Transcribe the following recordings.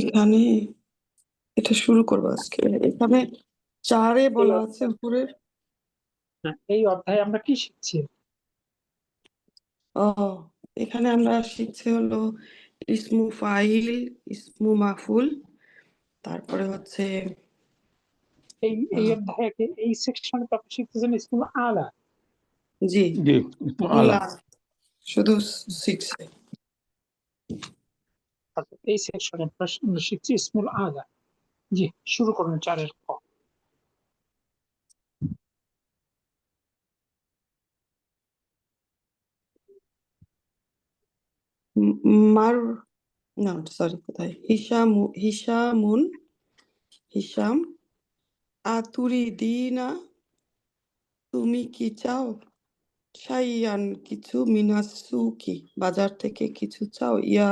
এখানে এটা শুরু করবো আজকে। এখানে চারে এই বলা আছে উপরের। এই অধ্যায়ে আমরা কি শিখছি? ও, এখানে আমরা শিখছি হলো ইসমু ফাইল, ইসমু মাফুল, তারপরে হচ্ছে এই এই অধ্যায়ে এই সেকশনে তো আপনি শিখতেছেন ইসমুল আলা। জি জি আলা না, শুধু শিখছে। অর্থাৎ এই সেকশনে আমরা শিখছি ইসমুল আলা। জি, শুরু করুন 4 এর ক। মার না, সরি, কোথায়? হিসামুন, হিসাম। আতুরিদিনা, তুমি কি চাও? শাইয়ান, কিছু। মিনাসুকি, বাজার থেকে কিছু চাও? ইয়া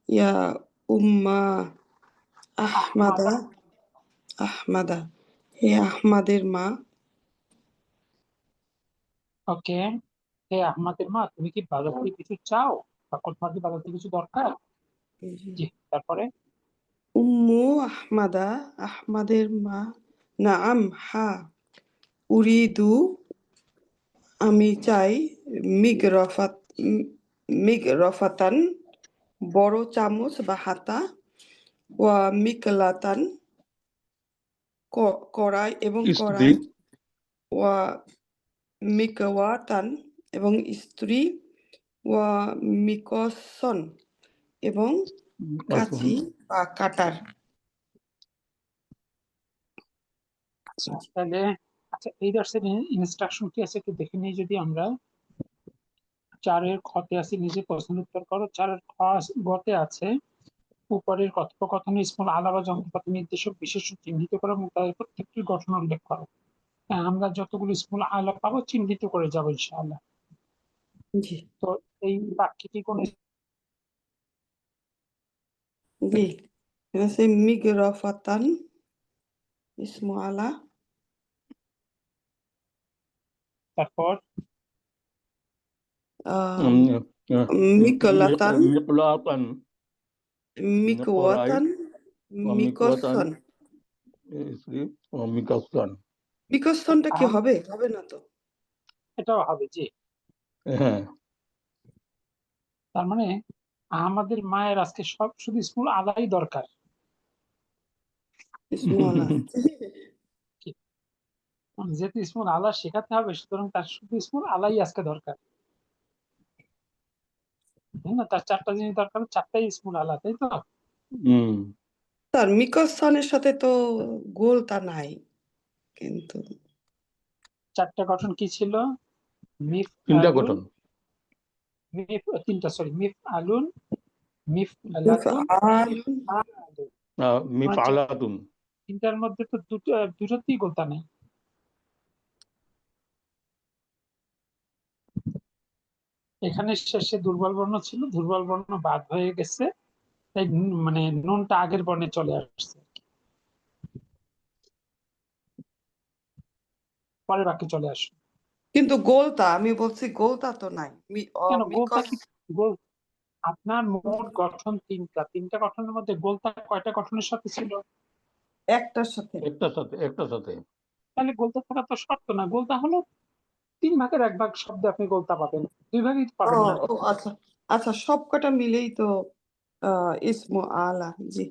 ইয়া উম্মা আহমাদা, আহমাদা, হে আহমাদের মা। ওকে, হে আহমদের মা, তুমি কি বাজার থেকে কিছু চাও বা তোমার কি বাজার থেকে কিছু দরকার? জি, তারপরে উম্মু আহমাদা, আহমাদের মা। নাআম, হা। উরিদু, আমি চাই। মিগরফাত, মিগরফাতান, বড় চামচ বা হাতা। ওয়া মিকলাতান, কড়াই এবং স্ত্রী কড়াই। ওয়া মিকওয়াতান, এবং স্ত্রী। ওয়া মিকসন, এবং কাঁচি বা কাটার। আচ্ছা তাহলে আচ্ছা এই দর্শের ইনস্ট্রাকশন কি আছে একটু দেখে নিই যদি আমরা। 4 এর খতে আছে নিজে প্রশ্ন উত্তর করো। 4 এর গতে আছে উপরের কথোপকথনে ইসমুল আলা বা যন্ত্রপাতি নির্দেশক বিশেষণ চিহ্নিত করো এবং তাদের প্রত্যেকটির গঠন উল্লেখ করো। হ্যাঁ, আমরা যতগুলো ইসমুল আলা পাবো চিহ্নিত করে যাবো ইনশাআল্লাহ। জি তো এই বাক্যটি কোন জি, এটা হচ্ছে মিগরফাতান, ইসমু আলা। তারপর মিকলাতান, মিকলাতান কড়াই মিকওয়াতান, মিকওয়াতান মিকসন। স্ত্রী মিকাসান। মিকসনটা কি হবে? হবে না তো? এটাও হবে জি। হ্যাঁ তার মানে আমাদের মায়ের আজকে সব শুধু ইসমুল আলাই দরকার। ইসমু আলা। যেহেতু ইসমুল আলা শেখাতে হবে সুতরাং তার শুধু ইসমুল আলাই আজকে দরকার, তাই না? তার 4টা জিনিস দরকার, 4টাই ইসমুল আলা, তাই তো? তার মিকসনের সাথে তো গোলতা নাই কিন্তু। 4টা গঠন কি ছিল? মিফ তিনটা আলুন, গঠন। মিফ 3টা, সরি, মিফ আলুন, মিফ আলাতুন, মিফআল, মিফ আলুন। মিফআলাতুন। 3টার মধ্যে তো দুটোতেই গোলতা নেই। এখানে শেষে দুর্বল বর্ণ ছিল, দুর্বল বর্ণ বাদ হয়ে গেছে, তাই মানে নুনটা আগের বর্ণে চলে আসছে। পরের বাক্যে চলে আসে। কিন্তু গোলতা, আমি বলছি গোলতা তো নাই। কেন গোলতা মিকস কি? গোল আপনার মোট গঠন 3টা গঠনের মধ্যে গোলতা কয়টা গঠনের সাথে ছিল? একটার সাথে। একটার সাথে তাহলে গোলতা থাকা তো শর্ত না। গোলতা হলো 3/1 শব্দে আপনি গোলতা পাবেন, 2 ভাগই ও পাবেন না। ও, আচ্ছা আচ্ছা, সব কটা মিলেই তো ইসমু আলা। জি,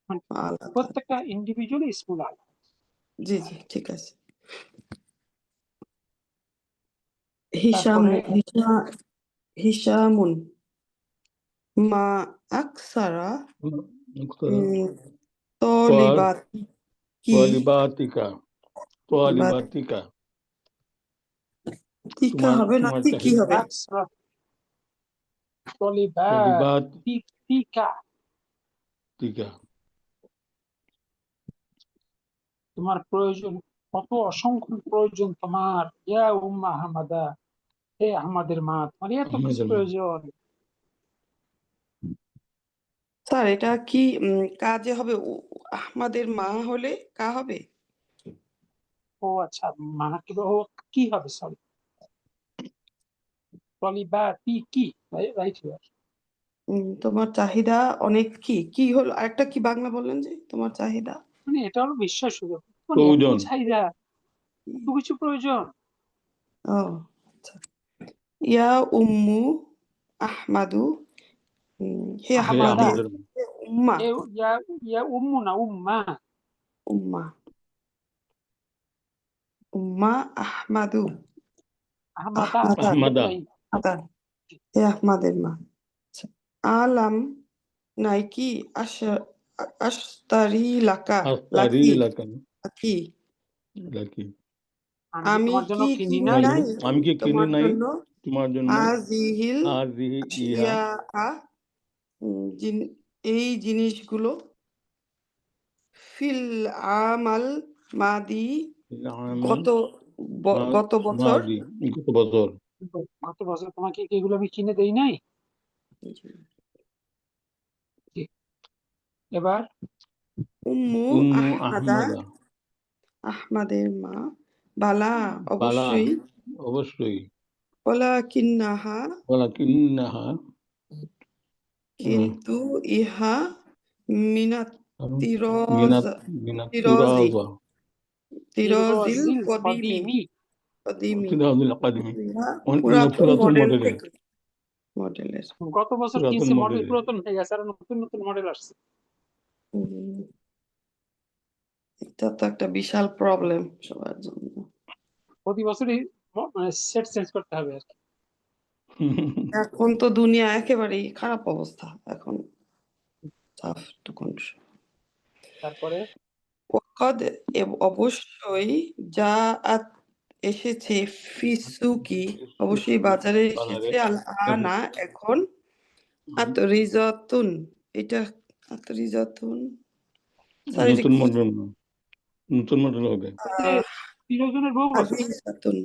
মানে আলা। প্রত্যেকটা ইন্ডিভিজুয়ালি ইসমুল আলা। জি জি, ঠিক আছে। হিসাম, তারপরে হিসামুন, মা আকসারা, তলিবাত, কি তোয়ালিবাতিকা বাত, তোয়ালিবাতিকা। টিকা তোমার হবে না, তোমার কি হবে? তলিবাতিকা। তোমার প্রয়োজন, কত অসংখ্য প্রয়োজন তোমার। ইয়া উম্মা আহমাদা, হে আহমাদের মা, তোমার এত কিছু প্রয়োজন। স্যার এটা কি কাজে হবে? আহমাদের মা হলে কা হবে? ও আচ্ছা, মানা কি ও কি হবে, সরি, ট্রলি বা টি কি, রাইট হিয়ার। তোমার চাহিদা অনেক কি কি হলো আরেকটা কি বাংলা বললেন যে তোমার চাহিদা মানে এটা হলো বিশ্বাস সুযোগ এত প্রয়োজন চাহিদা এত কিছু প্রয়োজন ও আচ্ছা ইয়া উম্মু আহমাদু হে হে আহমাদা আহমাদা আমাদের হে উম্মা এ ইয়া ইয়া উম্মু না উম্মা উম্মা উম্মা আহমাদু আহমাদা আহমাদা আহমাদা দুটোই আহমাদা হে আহমাদের মা আচ্ছা আলাম নাইকি আশতারি লাকা আস্তারি লাকি লাকান লাকি লাকি আমি কি আমি তোমার জন্য কি কিনি কিনি নাই নাই আমি কি কিনি তোমার নাই জন্য তোমার জন্য আজিহিল হাযিহি ইহা আশিয়া এই জিনিসগুলো ফিল আমাল মাদি আমাল গত গত বছর মাদি গত বছর গত বছর তোমাকে কি এগুলো আমি কিনে দেই নাই এবার উম্মু উম্মু আহমাদা আহমাদা আহমাদের মা বালা বালা অবশ্যই অবশ্যই ওয়ালাকিন্নাহা ওয়ালাকিন্নাহা কিন্তু ইহা মিনাত মিনাত মিনাত তিরজি তিরাজা তিরজিল তিরজিল কদিমি কদিমি কদিমি তিরাজুল কাদিমি ইহা ইহা পুরাতন পুরাতন মডেল মডেলের থেকে মডেলের গত বছর পুরাতন কিনছে মডেল মডেলের পুরাতন হয়ে গেছে আর নতুন নতুন মডেল আসছে উম, এটা তো একটা বিশাল প্রবলেম সবার জন্য প্রতি বছরই মানে সেট চেঞ্জ করতে হবে আর কি এখন তো দুনিয়া একেবারেই খারাপ অবস্থা এখন টাফ টু কন্ট্রোল তারপরে ওয়াকাদ অবশ্যই যা এসেছে ফিসুকি অবশ্যই বাজারে বাজারে এসেছে আল আনা এখন আতরিজাতুন এটা আতরিজাতুন স্যার এটা নতুন কি মডেল নতুন মডেল হবে তিরজনের বহু বছর আতরিজাতুন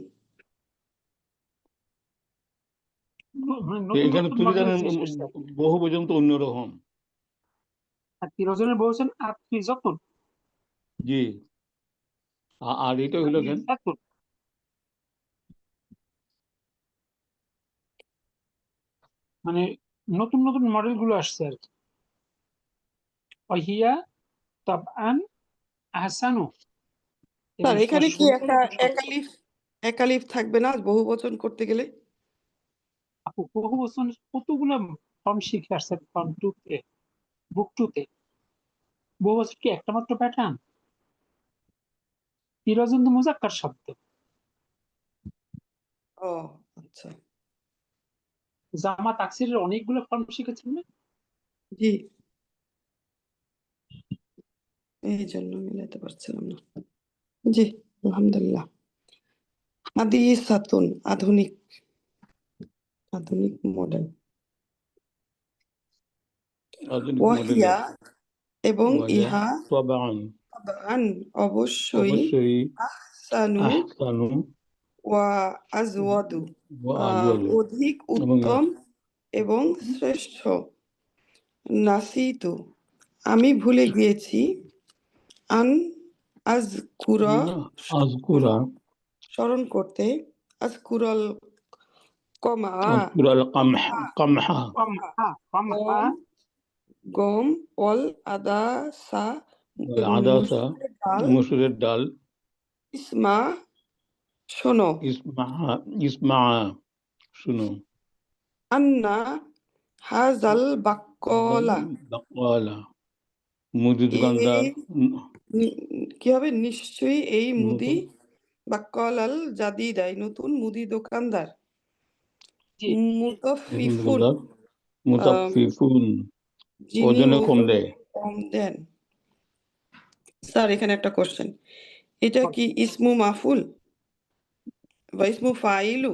মানে নতুন এখানে নতুন তুমি মডেল জানেন এসেছে বহু পর্যন্ত অন্যরকম আর তিরজনের বহু বছর আর তিরজাতুন জি আর এটা হইলো কেন তিরজাতুন মানে নতুন নতুন মডেল গুলো আসছে আর কি ওয়াহিয়া তাবআন আহসানু স্যার এবং সেটা এখানে কি সুন্দর একটা এবং স্বচ্ছ একালিফ থাকবে না বহু বচন করতে গেলে আপু বহু বছর কতগুলো ফর্ম শিখে আসছে ফর্ম টু তে বুক টু তে বহু বছর কি একটা মাত্র প্যাটার্ন তিরজন তো মুজাক্কার শব্দ ও আচ্ছা জামা তাকসিরের অনেকগুলো ফর্ম শিখেছেন না জি এই জন্য মিলাতে পারছিলাম না জি আলহামদুলিল্লাহ হাদিসাতুন আধুনিক আধুনিক মডেল আধুনিক ওয়াহিয়া মডেলের এবং ওয়াহিয়া ইহা তাবান তাবান অবশ্যই অবশ্যই আহসানু আহসানু ওয়া আজওয়াদু ওয়া আজওয়াজু অধিক এবং উত্তম এবং শ্রেষ্ঠ নাসিতু আমি ভুলে গিয়েছি আন আজকুরা আজকুরা স্মরণ করতে আজকুরল কমা আজকুরাল কামহা কামহা কমহা গম গম অল আদাসা এবং আদাসা মসুরের ডাল মসুরের ডাল ইসমা শোনো ইসমা শুনো আন্না হাজাল বাক্কলা বাকওয়ালা মুদি দোকানদার কি হবে নিশ্চয়ই এই মুদি নতুন বাক্কলাল জাদিদাই নতুন মুদি দোকানদার জি মুতাফিফুন দোকানদার মুতাফফিফুন যিনি ওজনে কম ওজনে দেয় কম দেন স্যার এখানে একটা কোশ্চেন এটা কি ইসমু মাফুল বা ইসমু ফাইলু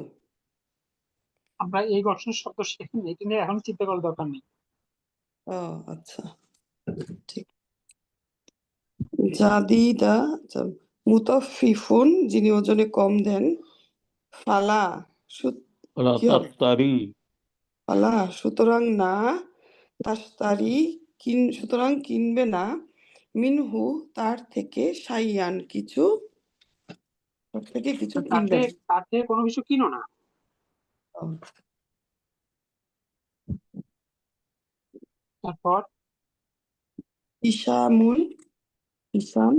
আমরা এই গঠনের শব্দ শিখিনি এটা নিয়ে এখন চিন্তা করার দরকার নেই ও আচ্ছা ঠিক জাদিদা মুতাফিফুন যিনি ওজনে কম দেন ফালা ওলা কি হবে তাত্তারি ফালা সুতরাং না তাস্তারি সুতরাং কিনবে না মিনহু তার থেকে সাইয়ান কিছু তার থেকে কিছু কিনবে না তার থেকে কোনো কিছু কিনো না ও, তারপর হিসামুন, হিসাম,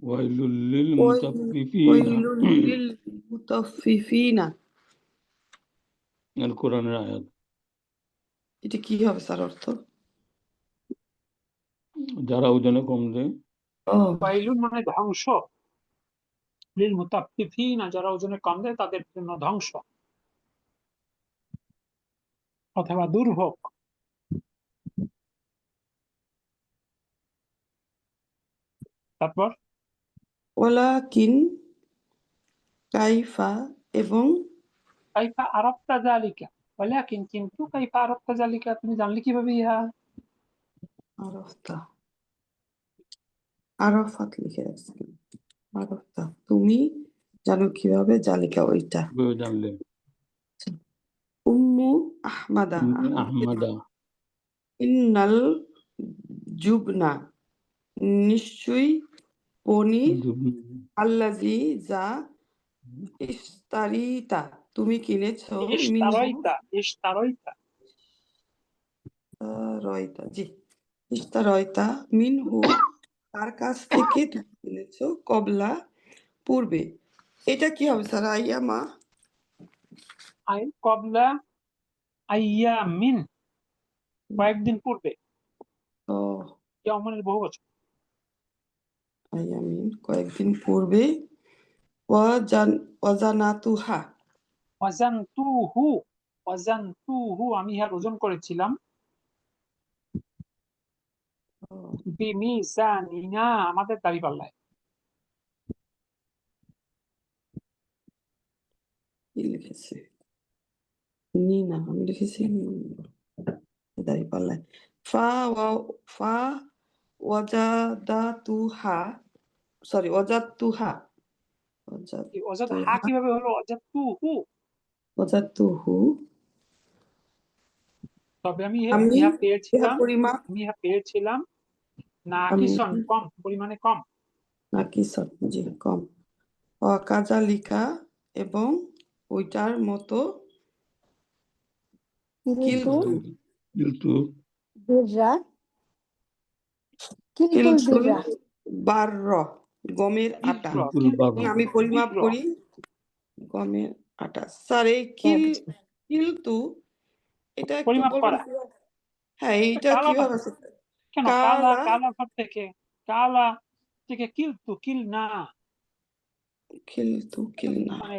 ওয়াইলুল লিল মুতাফফিফিনা ওয়াইলুল লিল মুতাফফিফিনা। আল কোরআনের আয়াত। এটা কি হবে স্যার অর্থ? যারা ওজনে কম দেয়। ও ওয়াইলুন মানে ধ্বংস, লিল মুতাফফিফিনা যারা ওজনে কম দেয় তাদের জন্য ধ্বংস অথবা দুর্ভোগ। তারপর ওয়ালাকিন কাইফা এবং কাইফা আরাফতা যালিকা, ওয়ালাকিন কিন্তু কাইফা আরাফতা যালিকা তুমি জানলে কিভাবে ইহা? আরফতা, আরাফাত লিখে রাখছি। আরফতা তুমি জানো কিভাবে, জালিকা ওইটা। কিভাবে জানলে? উম্মু আহমাদা, আহমাদা ইন্নাল জুবনা নিশ্চয়ই পনির, আল্লাজি যা ইশতারিতা তুমি কিনেছো, মিনহু ইশতারাইতা রয়তা, জি ইশতারয়তা মিনহু তার কাছ থেকে তুমি কিনেছো, কবলা পূর্বে। এটা কি হবে স্যার? আইয়ামা, আই কবলা আইয়ামিন কয়েকদিন পূর্বে, ও ইয়াউমানের বহুবচন। আইয়ামিন কয়েকদিন পূর্বে। ওয়াজানাতুহা, ওয়াজানতুহু আমি ইহার ওজন করেছিলাম। ও, বিমিজানিনা আমাদের দাঁড়িপাল্লায়। কি লিখেছে? নিনা, আমি লিখেছি দাঁড়িপাল্লায়। ফা ওয়াজাদাতুহা, সরি ওয়াজাতুহা, অজাত হা কিভাবে হলো অজাতুহু? ওয়াজাতুহু তবে আমি আমি ইহা ইহা পেয়েছিলাম, পরিমাপ না আমি কিসন কম, পরিমাণে কম। নাকি জি কম। কাজালিকা এবং ওইটার মতো, কিন্তু কিলতু বিররা কিলতুল কিলতুল বিররা বারর গমের আটা, কিলতুল বারর। আমি পরিমাপ তীব্র। করি গমের আটা। স্যার এই কিলতু এটা একটু পরিমাপ বলবেন করা। কিভাবে? হ্যাঁ এইটা কালা কিভাবে আছে? কেন কালা কালা ঘর থেকে, কালা থেকে কিল না, কিলতু কিলনা, মানে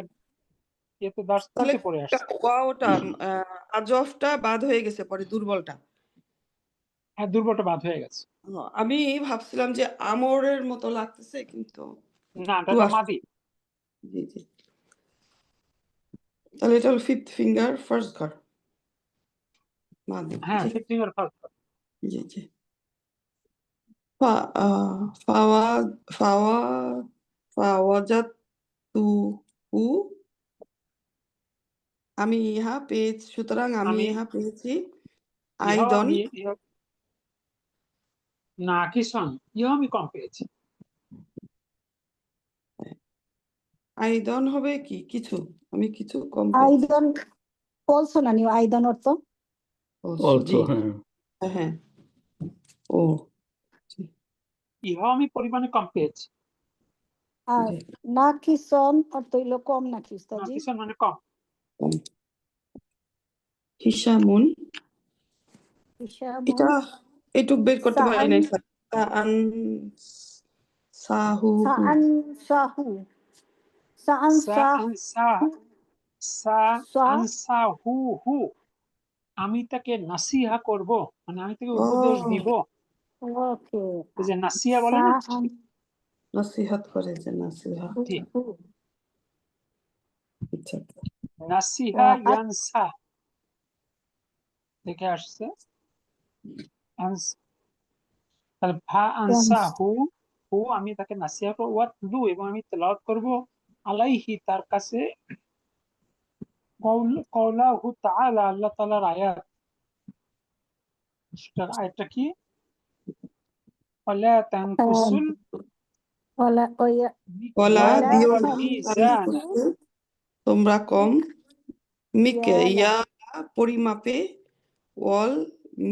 এতে দাস তাহলে তুতে পড়ে আসছে। ওয়াওটা আজফটা বাদ হয়ে গেছে, পরে দুর্বলটা। হ্যাঁ দুর্বলটা বাদ হয়ে গেছে। আমি ভাবছিলাম যে আমরের মতো লাগতেছে, কিন্তু না একটু এটা মাদি। জি জি, তাহলে এটা হলো ফিফথ ফিঙ্গার ফার্স্ট ঘর, মাদি। হ্যাঁ জি 15 ফার্স্ট। জি জি। ফাওয়া ফাওয়া ফাওয়াজাতুহু আমি ইহা পেয়েছি, সুতরাং আমি ইহা পেয়েছি। আইদন না কিসন ইহা আমি কম পেয়েছি। আইদন হবে কি কিছু, আমি কিছু কম পেয়েছি। আইদন অলসো না নিও আইদন অর্থ অর্থ, জি হ্যাঁ হ্যাঁ ও ইহা আমি পরিমাণে কম পেয়েছি। আর জি, না কিসন অর্থ হইলো কম নাকি না উস্তাদজি? কিসন মানে কম। কম। হিসামুন হিসাবুন এটা এটুক বের করতে পারি সাআন নাই স্যার। সাহু সাআন সাহু সাআন সাআনসাহু আমি তাকে নাসিহা করব, মানে আমি তাকে উপদেশ দিব। ওকে এই যে নাসিহা বলে না, সাআন নসিহত করে যে নসিহা, ঠিক। আচ্ছা নাসিহা ইয়ানসা দেখে আসছে। তাহলে ভা আনসাহু হু আমি তাকে নাসিহা করব, ওয়াতলু এবং আমি তেলাওয়াত করব, আলাইহি তার কাছে, কওলাহু তাআলা আল্লাহ তাআলার আয়াত। সেটার আয়াতটা কি? ওয়ালা তানকুসুল ওলা ওয়া কলা ওয়ালা দিও না মিজান তোমরা কম, মিকে ইয়ালা ইয়া পরিমাপে, ওয়াল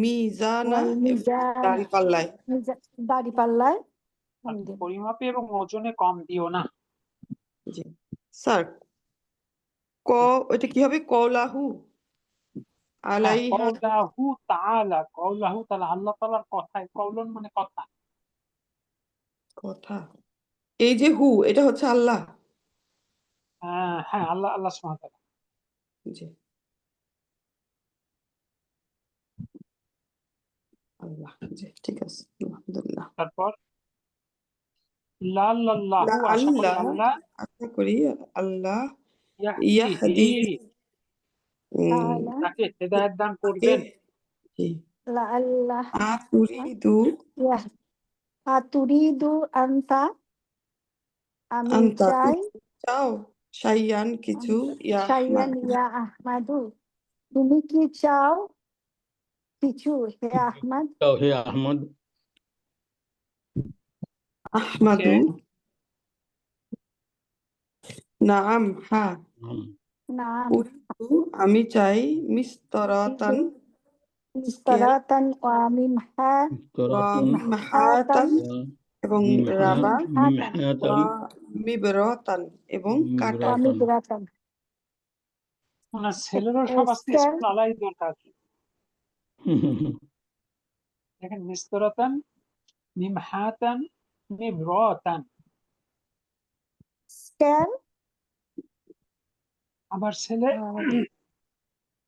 মিজানা ওয়াল এবং মিজান দাঁড়িপাল্লায়। দাড়িপাল্লায় কম আর দিন। পরিমাপে এবং ওজনে কম দিও না। জি স্যার, এটা কি হবে? কওলাহু হ্যাঁ, আলাইহা কওলাহু তাআলা, কওলাহু তাআলা, আল্লাহ তাআলার কথায়, কওলন মানে কথা। কথা। এই যে হু, এটা হচ্ছে আল্লাহ। হ্যাঁ, আল্লাহ সুবহানাহু ওয়া তাআলা। জি আল্লাহ। জি ঠিক আছে, আলহামদুলিল্লাহ। তারপর লাল্লাহু, আশা করি আল্লাহ, আল্লাহ আশা করি আল্লাহ ইয়াহদিহি, ইয়াহদি তাআলা তাকে হেদায়েত দান তাকে করবেন। জি লাআল্লাহ আতুরিদু ইয়াহ আতুরিদু আনতা, আমি আনতা, চাই তুমি চাও শাইয়ান কিছু, ইয়া শাইয়ান আহমাদ ইয়া আহমাদু, তুমি কি চাও কিছু হে আহমদ? তাও হে আহমদ। আহমাদু, নাম হ্যাঁ, নাম উরিদু আমি চাই, মিস্তরাতান স্কেল, ইস্তারাতান ওয়া মিমহা তরাতান মিমহাতান এবং রাবা, মিমহাতান মিবরতান এবং কাটা। ওয়া মিবরাতান। মিবরাতান। মানে ছেলেরও সব আজকে স্কেল স্কুল আলাই দরকার। দেখেন, মিস্তরাতান, মিমহাতান, মিবরাতান। স্কেল আবার ছেলে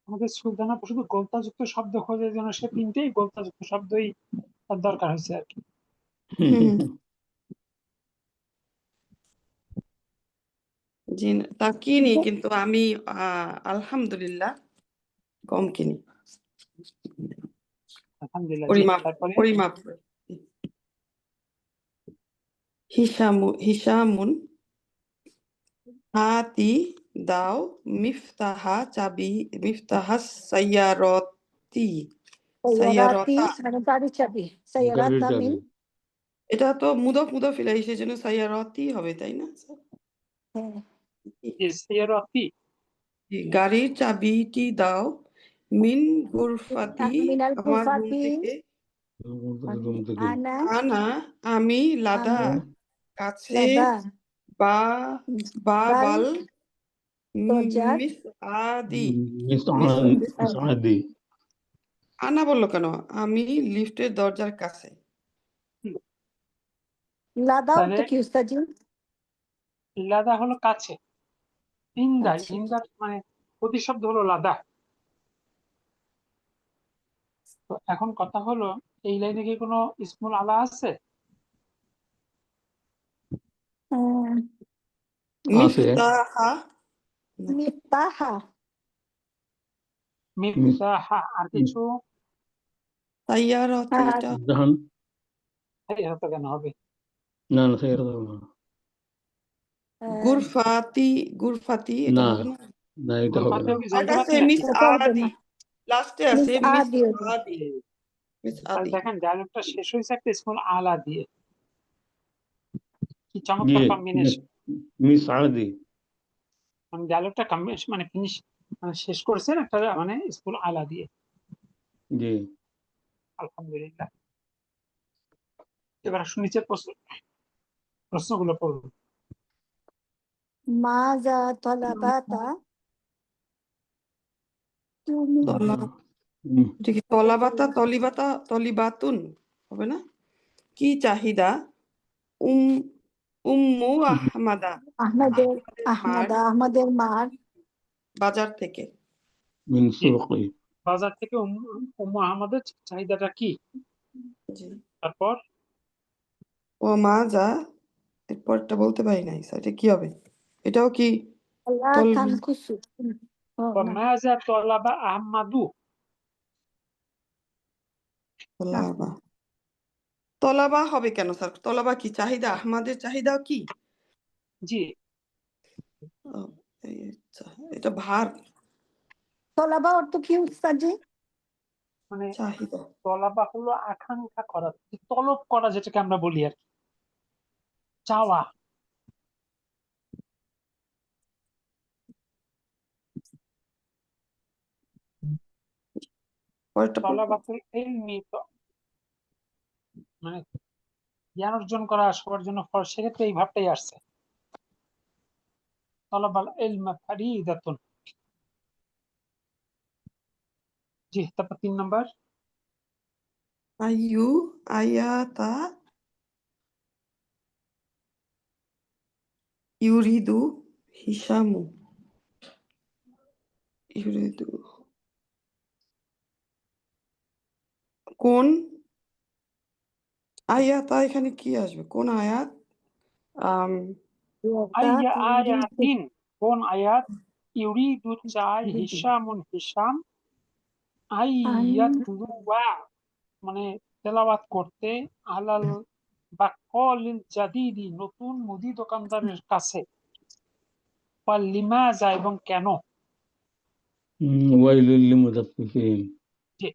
আমাদের সুলতানা শুধু গোলতাযুক্ত শব্দ খোঁজে, যেন সে 3টেই গোলতাযুক্ত শব্দই তার দরকার হয়েছে আর কি। জি না, তা কিনি, কিন্তু আমি আলহামদুলিল্লাহ কম কিনি, আলহামদুলিল্লাহ। জি, পরিমাপ তারপরে পরিমাপ করে। হিসামুন হাতি দাও, মিফতাহা চাবি, মিফতাহা সাইয়ারতি, সাইয়ারাতি সাইয়ারতা। মানে গাড়ি চাবি, গাড়ির সাইয়ারাতা চাবি। মিন এটা তো মুদফ ইলাইহি, সেজন্য সাইয়ারতি হবে, তাই না স্যার? সিয়ারতি, গাড়ির চাবিটি দাও, মিন গুরফাতি মিনাল আমার রুম গুরফাতি থেকে, রুম থেকে। আনা আনা আমি, লাদা আমি কাছে, লাদা বা বাল বাল দরজার মিস আদি, সাদি। আনা বললো কেন? আমি লিফটের দরজার কাছে। লাদা তাহলে অর্থ কি উস্তাজি? লাদা হলো কাছে, ইন্দা, আচ্ছা। ইন্দা মানে প্রতিশব্দ হলো লাদা। তো এখন কথা হলো, এই লাইনে কি কোনো ইসমুল আলা আছে? আছে। মিফতাহা মিফতাহা মিফতাহা, আর কিছু? সাইয়ারতিটা জাহান। এটা তো কেন হবে? না না, সেটা হবে না। গুরফাতি, গুরফাতি এটা না হবে না। না, এটা হবে না। গুরফাতেও কি আর আছে যন্ত্রপাতি নাকি? মিস এটা হবে আদি, না। লাস্টে মিস আছে মিস আদি হবে। আদি, মিস আর আদি। দেখেন, ডায়লগটা শেষ হয়েছে একটা ইসমুল আলা দিয়ে। কি চমৎকার ইয়ে কম্বিনেশন! মিস সাদি। মানে ডায়লগটা কম্বিনেশন মানে ফিনিশ, মানে শেষ করছেন একটা মানে ইসমুল আলা দিয়ে। জি। আলহামদুলিল্লাহ। এবার আসুন নিচের প্রশ্নগুলো পড়ুন। মাজা তলাবাতা তুমি এটা কি তলাবাতা, তলিবাতা, তলিবাতুন হবে না? কি চাহিদা? উম উম্মু আহমাদা, আহমদের মার আহমদের মার বাজার থেকে। মিন সুরকি। বাজার থেকে উম্মু আহমদের চাহিদাটা কি? জি তারপর ও মা যা, এরপরটা বলতে পারি নাই স্যার, এটা কি হবে? এটাও কি আল্লাহ তলবি? তানকুসু। না মাযা তলাবা আহমাদু। তলাবা, তলাবা হবে কেন স্যার? তলাবা কি চাহিদা? আহমাদের চাহিদা কি? জি, ও, আচ্ছা, এটা ভার, তলাবা অর্থ কি উস্তাজি? মানে চাহিদা। তলাবা হলো আকাঙ্ক্ষা করা, তলব করা, যেটাকে আমরা বলি আর কি, চাওয়া। পরেরটা পড়বো? তলাবাতুল ইলমি মানে জ্ঞান অর্জন করা সবার জন্য ফরজ, সেক্ষেত্রে এই ভাবটাই আসছে। তলাবাল ইলমা ফারিদাতুন। জি, তারপর 3 নাম্বার। আইয়ু আয়াতা ইউরিদু হিসামু ইউরিদু কোন আয়াতা এখানে কি আসবে? কোন আয়াত? আইয়া يقات يريد আয়াতিন, কোন আয়াত? ইউরিদু চাই, يريد হিসামুন হিসাম, أن আইয়াতলুয়া মানে তেলাওয়াত করতে, আলাল বাক্কলিল জাদিদি নতুন মুদি দোকানদারের কাছে, ওয়াল লিমাজা এবং কেন। ওয়াইলুল লিলমুতাফফিফিন। যে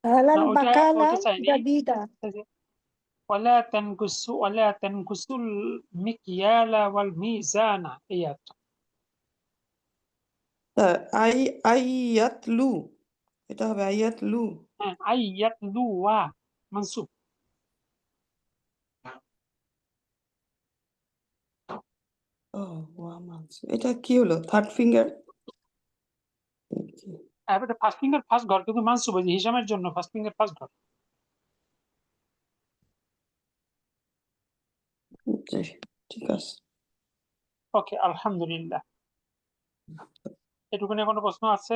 على না, ওইটা البقالة চাইনি। جديدة ওয়ালা তানকুসুল মিকিয়ালা ওয়াল মিজানা, এই আয়াতটা। আইয়াতলু, এটা হবে আইয়াতলু। হ্যাঁ, আইয়াতলুয়া মানসুব। ও ওয়া মানসুব। এটা কি হলো? Third finger? এটা ফার্স্ট ফিঙ্গার ফার্স্ট ঘর, কিন্তু মানসুব ওই যে হিসামের জন্য ফার্স্ট ফিঙ্গার ফার্স্ট ঘর। ঠিক আছে। ওকে, আলহামদুলিল্লাহ। এটুকুনি কোনো প্রশ্ন আছে?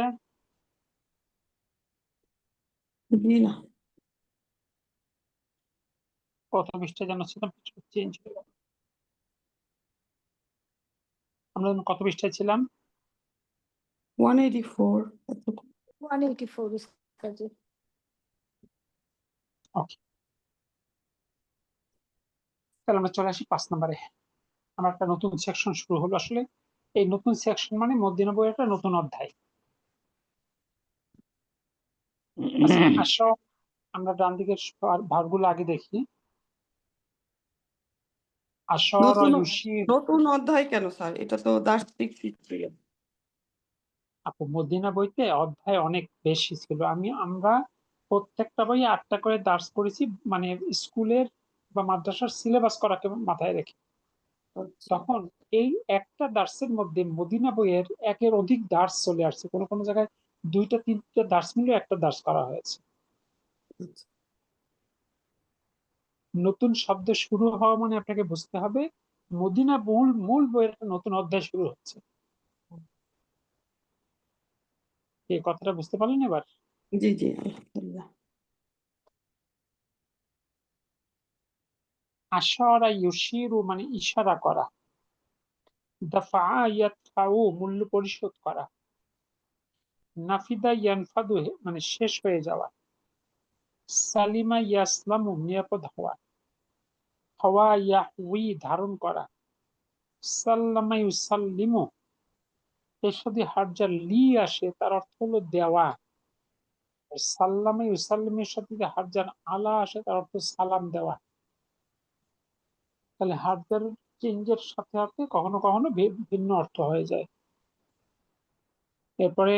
জি না। কত পৃষ্ঠা যেন ছিলাম, চেঞ্জ হয়ে গেল। আমরা কত পৃষ্ঠায় ছিলাম? 184। 184 उसका जी। ওকে, তাহলে আমরা চলে আসি 5 নম্বরে। আমার একটা নতুন সেকশন শুরু হলো। আসলে এই নতুন সেকশন মানে মদিনা বইয়ের একটা নতুন অধ্যায়। আচ্ছা, আসো আমরা ডান দিকের ভাগগুলো আগে দেখি। আসর ও ইউশির। নতুন অধ্যায় কেন স্যার? এটা তো দার্শনিক সূত্রে। আপু, মদিনা বইতে অধ্যায় অনেক বেশি ছিল। আমরা প্রত্যেকটা বই 8টা করে দার্স করেছি, মানে স্কুলের বা মাদ্রাসার সিলেবাস করাকে মাথায় রেখে। তখন এই একটা দার্সের মধ্যে মদিনা বইয়ের একের অধিক দার্স চলে আসছে, কোনো কোনো জায়গায় 2টা 3টা দার্স মিলে একটা দার্স করা হয়েছে। নতুন শব্দ শুরু হওয়া মানে আপনাকে বুঝতে হবে মদিনা মূল বইয়ের একটা নতুন অধ্যায় শুরু হচ্ছে। এই কথাটা বুঝতে পারলেন এবার? জি জি, আলহামদুলিল্লাহ। আশারা ইউশিরু মানে ইশারা করা, দাফা ইয়াদফাউ মূল্য পরিশোধ করা, নাফিদা ইয়ানফাদু মানে শেষ হয়ে যাওয়া, সালিমা ইয়াসলামু নিরাপদ হওয়া, হাওয়া ইয়াহউই ধারণ করা, সাল্লামা ইউসাল্লিমু এর সাথে হারজার লি আসে, তার অর্থ হলো দেওয়া। সাল্লামা ইউসাল্লিমের সাথে যদি হারজার আলা আসে, তার অর্থ সালাম দেওয়া। তাহলে হারজার চেঞ্জের সাথে সাথে কখনো কখনো ভিন্ন অর্থ হয়ে যায়। এরপরে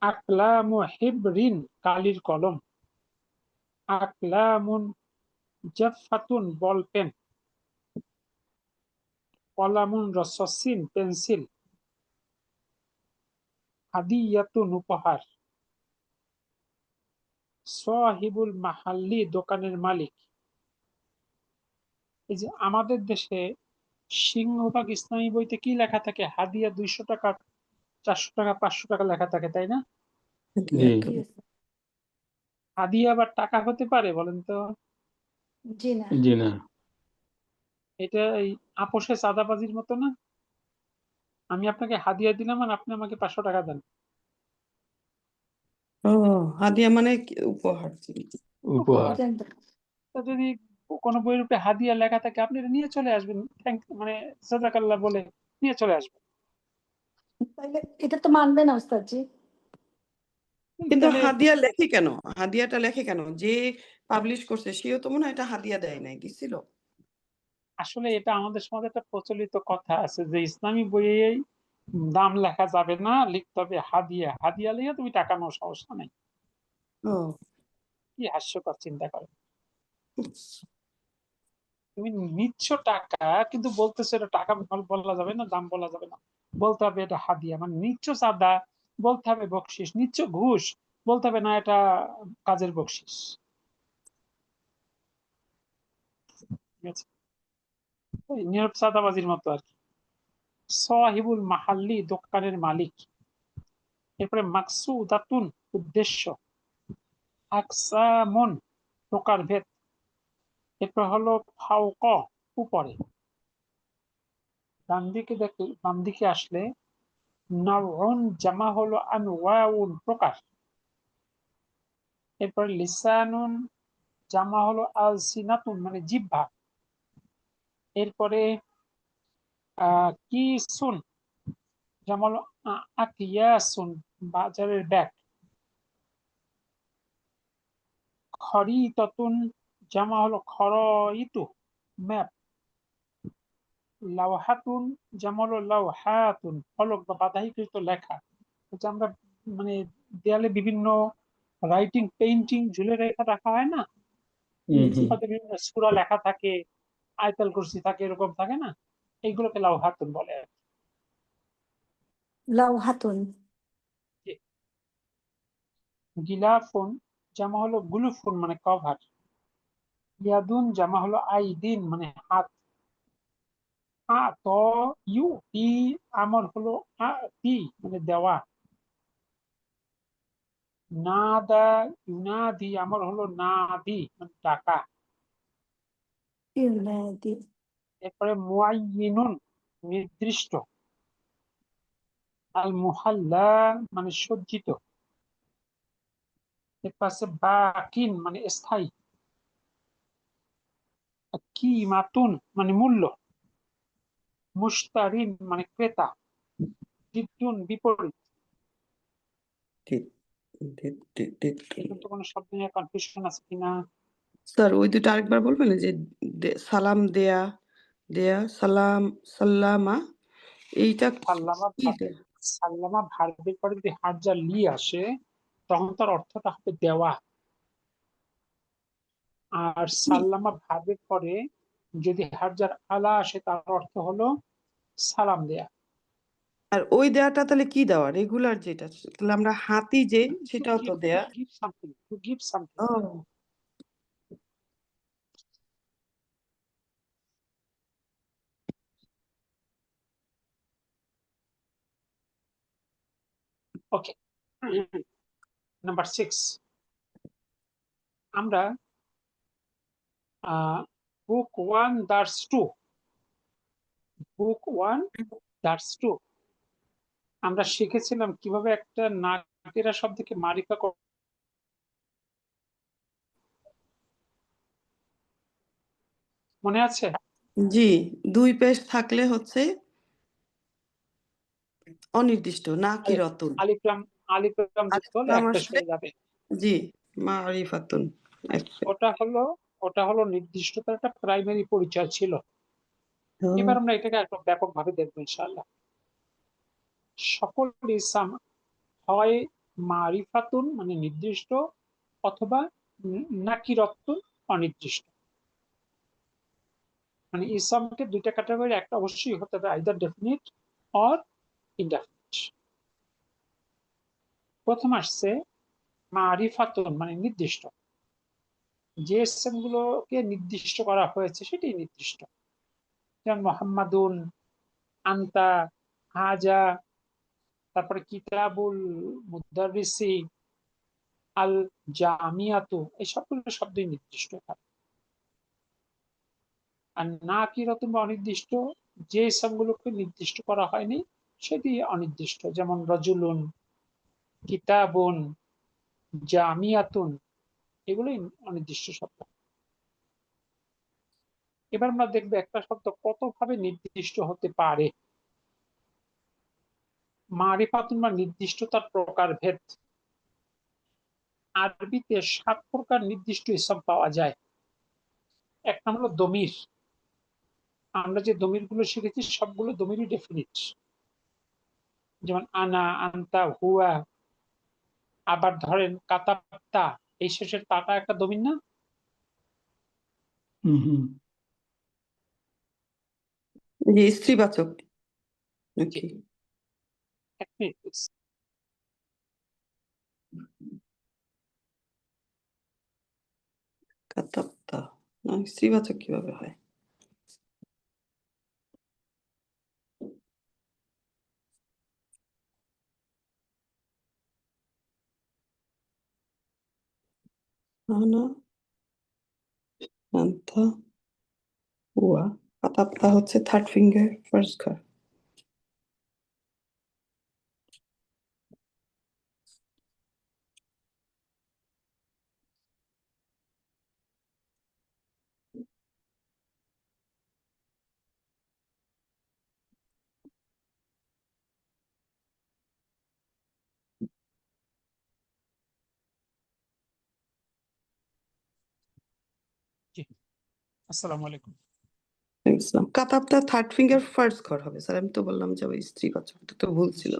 আকলামু হিবরিন কালির কলম, আকলামুন জাফফাতুন বল পেন, কলামুন রসসিন পেন্সিল, হাদিয়াতুন উপহার, সাহিবুল মাহাল্লি দোকানের মালিক। এই যে আমাদের দেশে সিংহভাগ ইসলামী বইতে কি লেখা থাকে? হাদিয়া 200 টাকা, 400 টাকা, 500 টাকা লেখা থাকে, তাই না? জি Yes. হাদিয়া আবার টাকা হতে পারে বলেন তো? जी ना। জি না। এটা এই আপোষে চাঁদাবাজির মতো না? আমি আপনাকে হাদিয়া দিলাম আর আপনি আমাকে 500 টাকা দেন। ও, হাদিয়া মানে উপহার। উপহার। জানতো। তো যদি কোনো বইয়ের উপরে হাদিয়া লেখা থাকে, আপনি এটা নিয়ে চলে আসবেন, মানে জাযাকাল্লাহ বলে নিয়ে চলে আসবেন। তাহলে এটা তো মানবে না ওস্তাদ জি। কিন্তু তাহলে হাদিয়া লেখে কেন? হাদিয়াটা লেখে কেন? যে পাবলিশ করছে সেও তো মনে হয় এটা হাদিয়া দেয় নাই, দিছিল। আসলে এটা আমাদের সমাজে একটা প্রচলিত কথা আছে যে ইসলামী বইয়েই দাম লেখা যাবে না, লিখতে হবে হাদিয়া। হাদিয়া লিখে তুমি টাকা নাও, সমস্যা নেই। ও কি হাস্যকর, চিন্তা করো। তুমি নিচ্ছ টাকা, কিন্তু বলতেছো এটা টাকা বলা যাবে না, দাম বলা যাবে না, বলতে হবে এটা হাদিয়া। মানে নিচ্ছ চাঁদা, বলতে হবে বকশিস। নিচ্ছ ঘুষ, বলতে হবে না এটা কাজের বকশিস। ঠিক আছে, ওই নীরব চাঁদাবাজির মতো আর কি। সাহিবুল মাহাল্লি, দোকানের মালিক। এরপরে মাকসুদাতুন, উদ্দেশ্য। আকসামুন, প্রকারভেদ। এরপর হলো ফাওক, উপরে। বাম দিকে আসলে নাউন, জামা হলো আনওয়াউন, প্রকার। এরপর লিসানুন, জামা হলো আলসিনাতুন, মানে জিহ্বা। এরপরে কিসুন, জামা হলো আকিয়াসুন, বাজারের ব্যাগ। খরিততুন, জামা হলো খরইতু, ম্যাপ। লাওহাতুন, জামা হলো লাওহাতুন, ফলক বা বাধাইকৃত লেখা। যে আমরা মানে দেয়ালে বিভিন্ন রাইটিং, পেইন্টিং ঝুলে রাখা হয় না, হয়তো বিভিন্ন সূরা লেখা থাকে, আয়াতুল কুরসি থাকে, এরকম থাকে না, এইগুলোকে লাওহাতুন বলে আর লাউহাতুন। কি। গিলাফুন, জামা হলো গুলুফুন, মানে কভার। ইয়াদুন, জামা হলো আইদিন, মানে হাত। ইউ ই, আমর হলো ই, মানে দেওয়া। নাদা ইউনাদি, আমর হলো নাদি, মানে ডাকা। ইউনাদি। এরপরে মুআয়্যিনুন, নির্দিষ্ট। আল মুহাল্লা, মানে সজ্জিত। এরপর আছে বাকিন, মানে স্থায়ী। কিমাতুন, মানে মূল্য। মুশতারিন, মানে ক্রেতা। জিদ্দুন, বিপরীত। ঠিক ঠিক ঠিক ঠিক। কিন্তু কোনো শব্দ নিয়ে কনফিউশন আছে কিনা? স্যার ওই দুটো আরেকবার বলবেন, যে সালাম দেয়া, দেয়া, সালাম, সাল্লামা, এইটা সাল্লামা, কি? সাল্লামা ভার্বের পরে যদি হার্জা লি আসে, তখন তার অর্থটা হবে দেওয়া। আর সাল্লামা ভার্বের পরে যদি হার্জার আলা আসে, তার অর্থ হলো সালাম দেয়া। আর ওই দেয়াটা তাহলে কি দেওয়া? রেগুলার যেটা, তাহলে আমরা হাতি যে, সেটাও তো দেয়া। Give something, to give something. ও ওকে, নাম্বার 6। আমরা বুক 1 দার্স 2, বুক 1 দার্স 2 আমরা শিখেছিলাম কিভাবে একটা নাকিরা শব্দকে মারিফা মনে আছে? জি, 2 পেশ থাকলে হচ্ছে অনির্দিষ্ট, না কি রতন। আলিফলাম, আলিফলাম যুক্ত হলে আলিফলাম এক পেশ আসলে হয়ে যাবে। জি, মারিফাতুন। ওটা হলো, ওটা হলো নির্দিষ্টতার একটা প্রাইমারি পরিচয় ছিল। এবার ও, আমরা এটাকে একটু ব্যাপকভাবে দেখবো ইনশাআল্লাহ। সকল ইসম হয় মারিফাতুন, মানে নির্দিষ্ট, অথবা নাকিরাতুন, অনির্দিষ্ট। মানে ইসমকে দুইটা ক্যাটাগরি, একটা অবশ্যই হতে হবে আইদার ডেফিনিট অর ইনডেফিনিট। প্রথম আসছে মারিফাতুন, মানে নির্দিষ্ট। যে ইসম গুলোকে নির্দিষ্ট করা হয়েছে সেটাই নির্দিষ্ট। যেমন মোহাম্মদুন, আন্তা, হাজা, তারপরে কিতাবুল মুদাররিসি, আল জামিয়াতু, এই সবগুলো শব্দই নির্দিষ্ট। আর নাকিরাতুন বা অনির্দিষ্ট, যে ইসমগুলোকে নির্দিষ্ট করা হয়নি সেটি অনির্দিষ্ট। যেমন রজুলুন, কিতাবুন, জামিয়াতুন, এগুলোই অনির্দিষ্ট শব্দ। এবার আমরা দেখবো একটা শব্দ কতভাবে নির্দিষ্ট হতে পারে। মারিফাতুন বা নির্দিষ্টতার প্রকারভেদ। আরবিতে 7 প্রকার নির্দিষ্ট ইসম পাওয়া যায়। এক নাম হলো দমির। আমরা যে দমির গুলো শিখেছি সবগুলো দমিরই ডেফিনিট। যেমন আনা, আন্তা, হুয়া, আবার ধরেন কাতাপ্তা, এই শেষের তাটা একটা দমির না? হুম। যে স্ত্রীবাচক নাকি? এক মিনিট please। কাতাপ্তা না, স্ত্রীবাচক কিভাবে হয়? না, আন্তা উয়া। কাতাপ্তা হচ্ছে থার্ড ফিঙ্গার ফার্স্ট ঘর। জি, আসসালামু আলাইকুম। ইসলাম কাতাপ্তা থার্ড ফিঙ্গার ফার্স্ট ঘর হবে স্যার। আমি তো বললাম যে ওই স্ত্রীবাচক, এটা তো ভুল ছিল।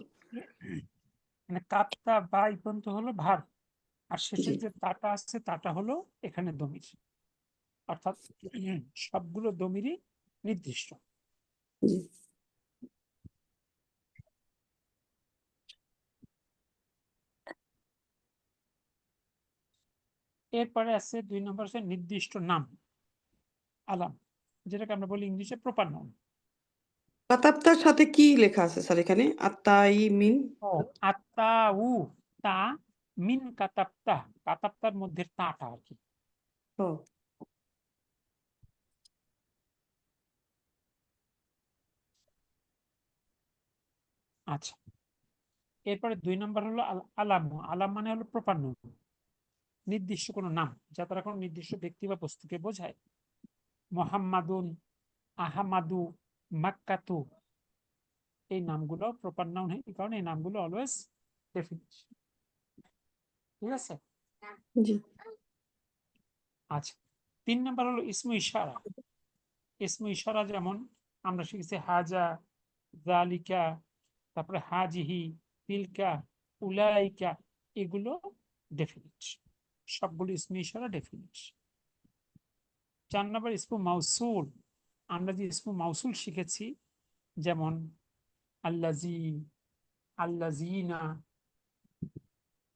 মানে কাপ্তা বা এই পর্যন্ত হলো ভার, আর শেষে জি যে তাটা আছে তাটা হলো এখানে দমির, অর্থাৎ সবগুলো দমিরই নির্দিষ্ট। জি। এরপরে আছে 2 নম্বর আছে নির্দিষ্ট নাম, আলাম, যেটাকে আমরা বলি ইংলিশে প্রপার নাউন। কাতাপ্তার সাথে কি লেখা আছে স্যার এখানে? আত্মাই মিন ও আত্তা উ তা মিন কাতাপ্তা, কাতাপ্তার মধ্যে তাটা আর কি। ও আচ্ছা, এরপরে 2 নম্বর হলো আলাম। আলাম মানে হলো প্রপার নাউন, নির্দিষ্ট কোনো নাম যা তারা কোনো নির্দিষ্ট ব্যক্তি বা বস্তুকে বোঝায়। মোহাম্মাদুন, আহমাদু, মাক্কাতু, এই নামগুলো প্রপার নাউন, এই কারণে এই নামগুলো অলওয়েজ ডেফিনিট। ঠিক আছে? জি আচ্ছা, 3 নম্বর হলো ইসমু ইশারা। ইসমু ইশারা যেমন আমরা শিখেছি হাজা, জালিকা, তারপরে হাজিহি, তিলকা, উলাইকা, এগুলো ডেফিনিট, সবগুলো ইসমু ইশারা ডেফিনিট। 4 নম্বর ইসমু মাউসুল। আমরা যে ইসমু মাউসুল শিখেছি, যেমন আল্লাজি, আল্লাজিনা,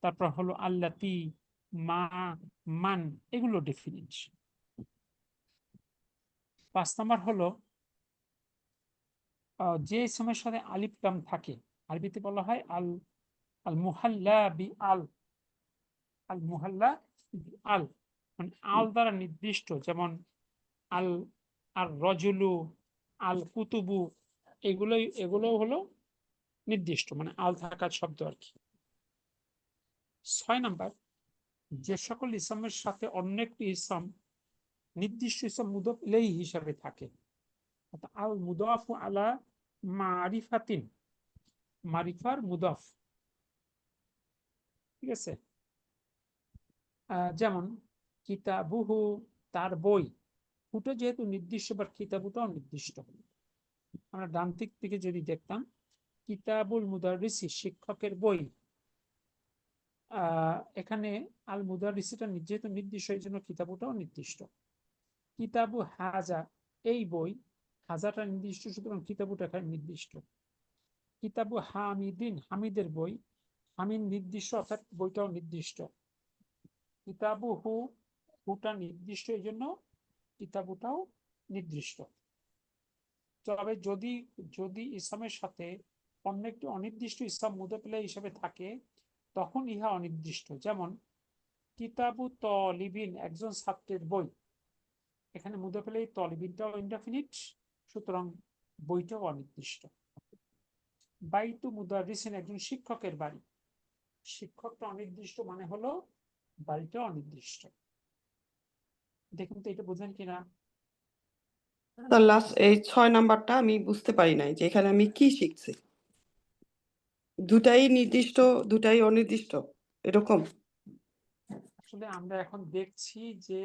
তারপর হলো আল্লাতি, মা, মান, এগুলো ডেফিনিট। 5 নম্বর হলো যে ইসমের সাথে আলিফ লাম থাকে, আরবিতে বলা হয় আল, আল মুহাল্লা বি আল, আল মুহাল্লা বি আল, মানে আল দ্বারা নির্দিষ্ট, যেমন আল, আর রজুলু, আল কুতুবু, এগুলো হলো নির্দিষ্ট, মানে আল থাকার শব্দ আর কি। 6 নাম্বার, যে সকল ইসমের সাথে অন্য একটি ইসম নির্দিষ্ট ইসম মুদফ ইলাইহি হিসাবে থাকে, আল মুদাফু আলা মারিফাতিন, মারিফার মুদাফ। ঠিক আছে? যেমন কিতাবুহু, তার বই, হুটা যেহেতু নির্দিষ্ট, বা কিতাবুটাও নির্দিষ্ট। আমরা ডান দিক থেকে যদি দেখতাম, কিতাবুল মুদাররিসি, শিক্ষকের বই, এখানে আল মুদাররিসিটা যেহেতু নির্দিষ্ট, এই জন্য কিতাবুটাও নির্দিষ্ট। কিতাবু হাজা, এই বই, হাজাটা নির্দিষ্ট, সুতরাং কিতাবুটা এখানে নির্দিষ্ট। কিতাবু হামিদিন, হামিদের বই, হামিদ নির্দিষ্ট, অর্থাৎ বইটাও নির্দিষ্ট। কিতাবু হু, হুটা নির্দিষ্ট, এই জন্য কিতাবুটাও নির্দিষ্ট। তবে যদি যদি ইসলামের সাথে অন্য একটি অনির্দিষ্ট ইসলাম মুদাফিলা হিসেবে থাকে, তখন ইহা অনির্দিষ্ট। যেমন কিতাবু তলিবিন, একজন ছাত্রের বই, এখানে মুদাফিলা তলিবিনটাও ইনডেফিনিট, সুতরাং বইটাও অনির্দিষ্ট। বাইতু মুদারিসিন, একজন শিক্ষকের বাড়ি, শিক্ষকটা অনির্দিষ্ট, মানে হলো বাড়িটা অনির্দিষ্ট। দেখুন তো এটা বোঝেন কিনা। স্যার লাস্ট এই 6 নাম্বারটা আমি বুঝতে পারি নাই যে এখানে আমি কি শিখছি। দুটাই নির্দিষ্ট, দুটাই অনির্দিষ্ট, এরকম? আসলে আমরা এখন দেখছি যে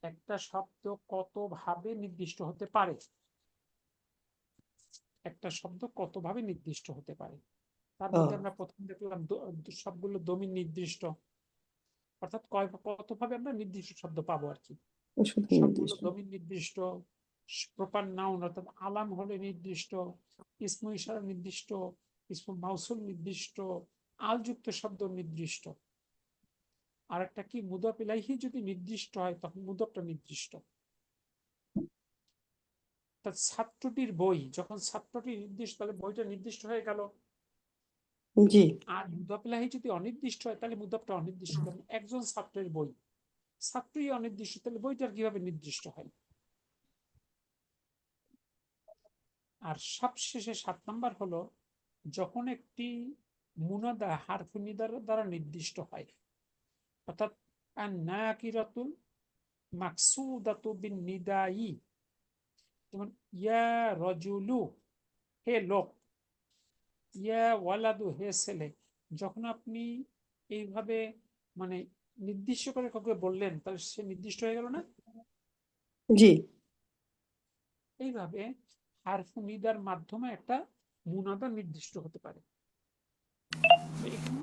একটা শব্দ কতভাবে নির্দিষ্ট হতে পারে, একটা শব্দ কতভাবে নির্দিষ্ট হতে পারে। তার মধ্যে আমরা প্রথম দেখলাম সবগুলো ডোমিন নির্দিষ্ট, অর্থাৎ কতভাবে আমরা নির্দিষ্ট শব্দ পাবো আর কি। শুধু সবগুলো নির্দিষ্ট। ডোমিন নির্দিষ্ট, প্রপার নাউন অর্থাৎ আলাম হলে নির্দিষ্ট, ইসমু ইশারা নির্দিষ্ট, ইসমু মাউসুল নির্দিষ্ট, আলযুক্ত শব্দ নির্দিষ্ট। আর একটা কি, মুদাফ ইলাইহি যদি নির্দিষ্ট হয় তখন মুদাফটা নির্দিষ্ট। ছাত্রটির বই, যখন ছাত্রটি নির্দিষ্ট তাহলে বইটা নির্দিষ্ট হয়ে গেল। জি। আর মুদাফ ইলাইহি যদি অনির্দিষ্ট হয় তাহলে মুদাফটা অনির্দিষ্ট। যেমন একজন ছাত্রের বই, ছাত্রই অনির্দিষ্ট, তাহলে বইটার কিভাবে নির্দিষ্ট হয়? আর সবশেষে 7 নাম্বার হলো যখন একটি মুনাদা হারফে নিদার দ্বারা নির্দিষ্ট হয়, অর্থাৎ আন-নাকিরাতুল মাকসুদাতু বিন নিদাই, যেমন ইয়া রাজুলু হে লোক, ইয়া ওয়ালাদু হে ছেলে। যখন আপনি এইভাবে মানে নির্দিষ্ট করে কাউকে বললেন তাহলে সে নির্দিষ্ট হয়ে গেল না? জি। এইভাবে হারফে নিদার মাধ্যমে একটা মুনাদা নির্দিষ্ট হতে পারে। এখানে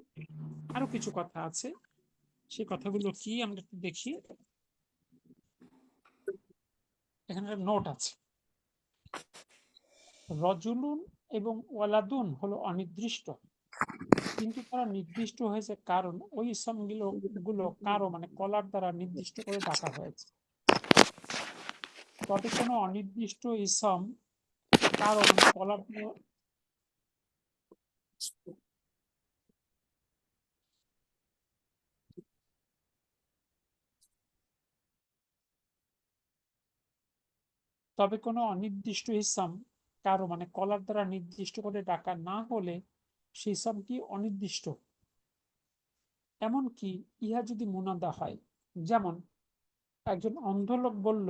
আরো কিছু কথা আছে, সেই কথাগুলো কি আমরা একটু দেখি। এখানে নোট আছে, রজুলুন এবং ওয়ালাদুন হলো অনির্দিষ্ট, কিন্তু তারা নির্দিষ্ট হয়েছে কারণ ওই ইসমগুলো কারো মানে কলার দ্বারা নির্দিষ্ট করে ডাকা হয়েছে। তবে কোনো অনির্দিষ্ট ইসম কারো মানে কলার তবে কোনো অনির্দিষ্ট ইসম কারো মানে কলার দ্বারা নির্দিষ্ট করে ডাকা না হলে সেই ইসমটি অনির্দিষ্ট। এমনকি ইহা যদি মুনাদা হয়, যেমন একজন অন্ধ লোক বলল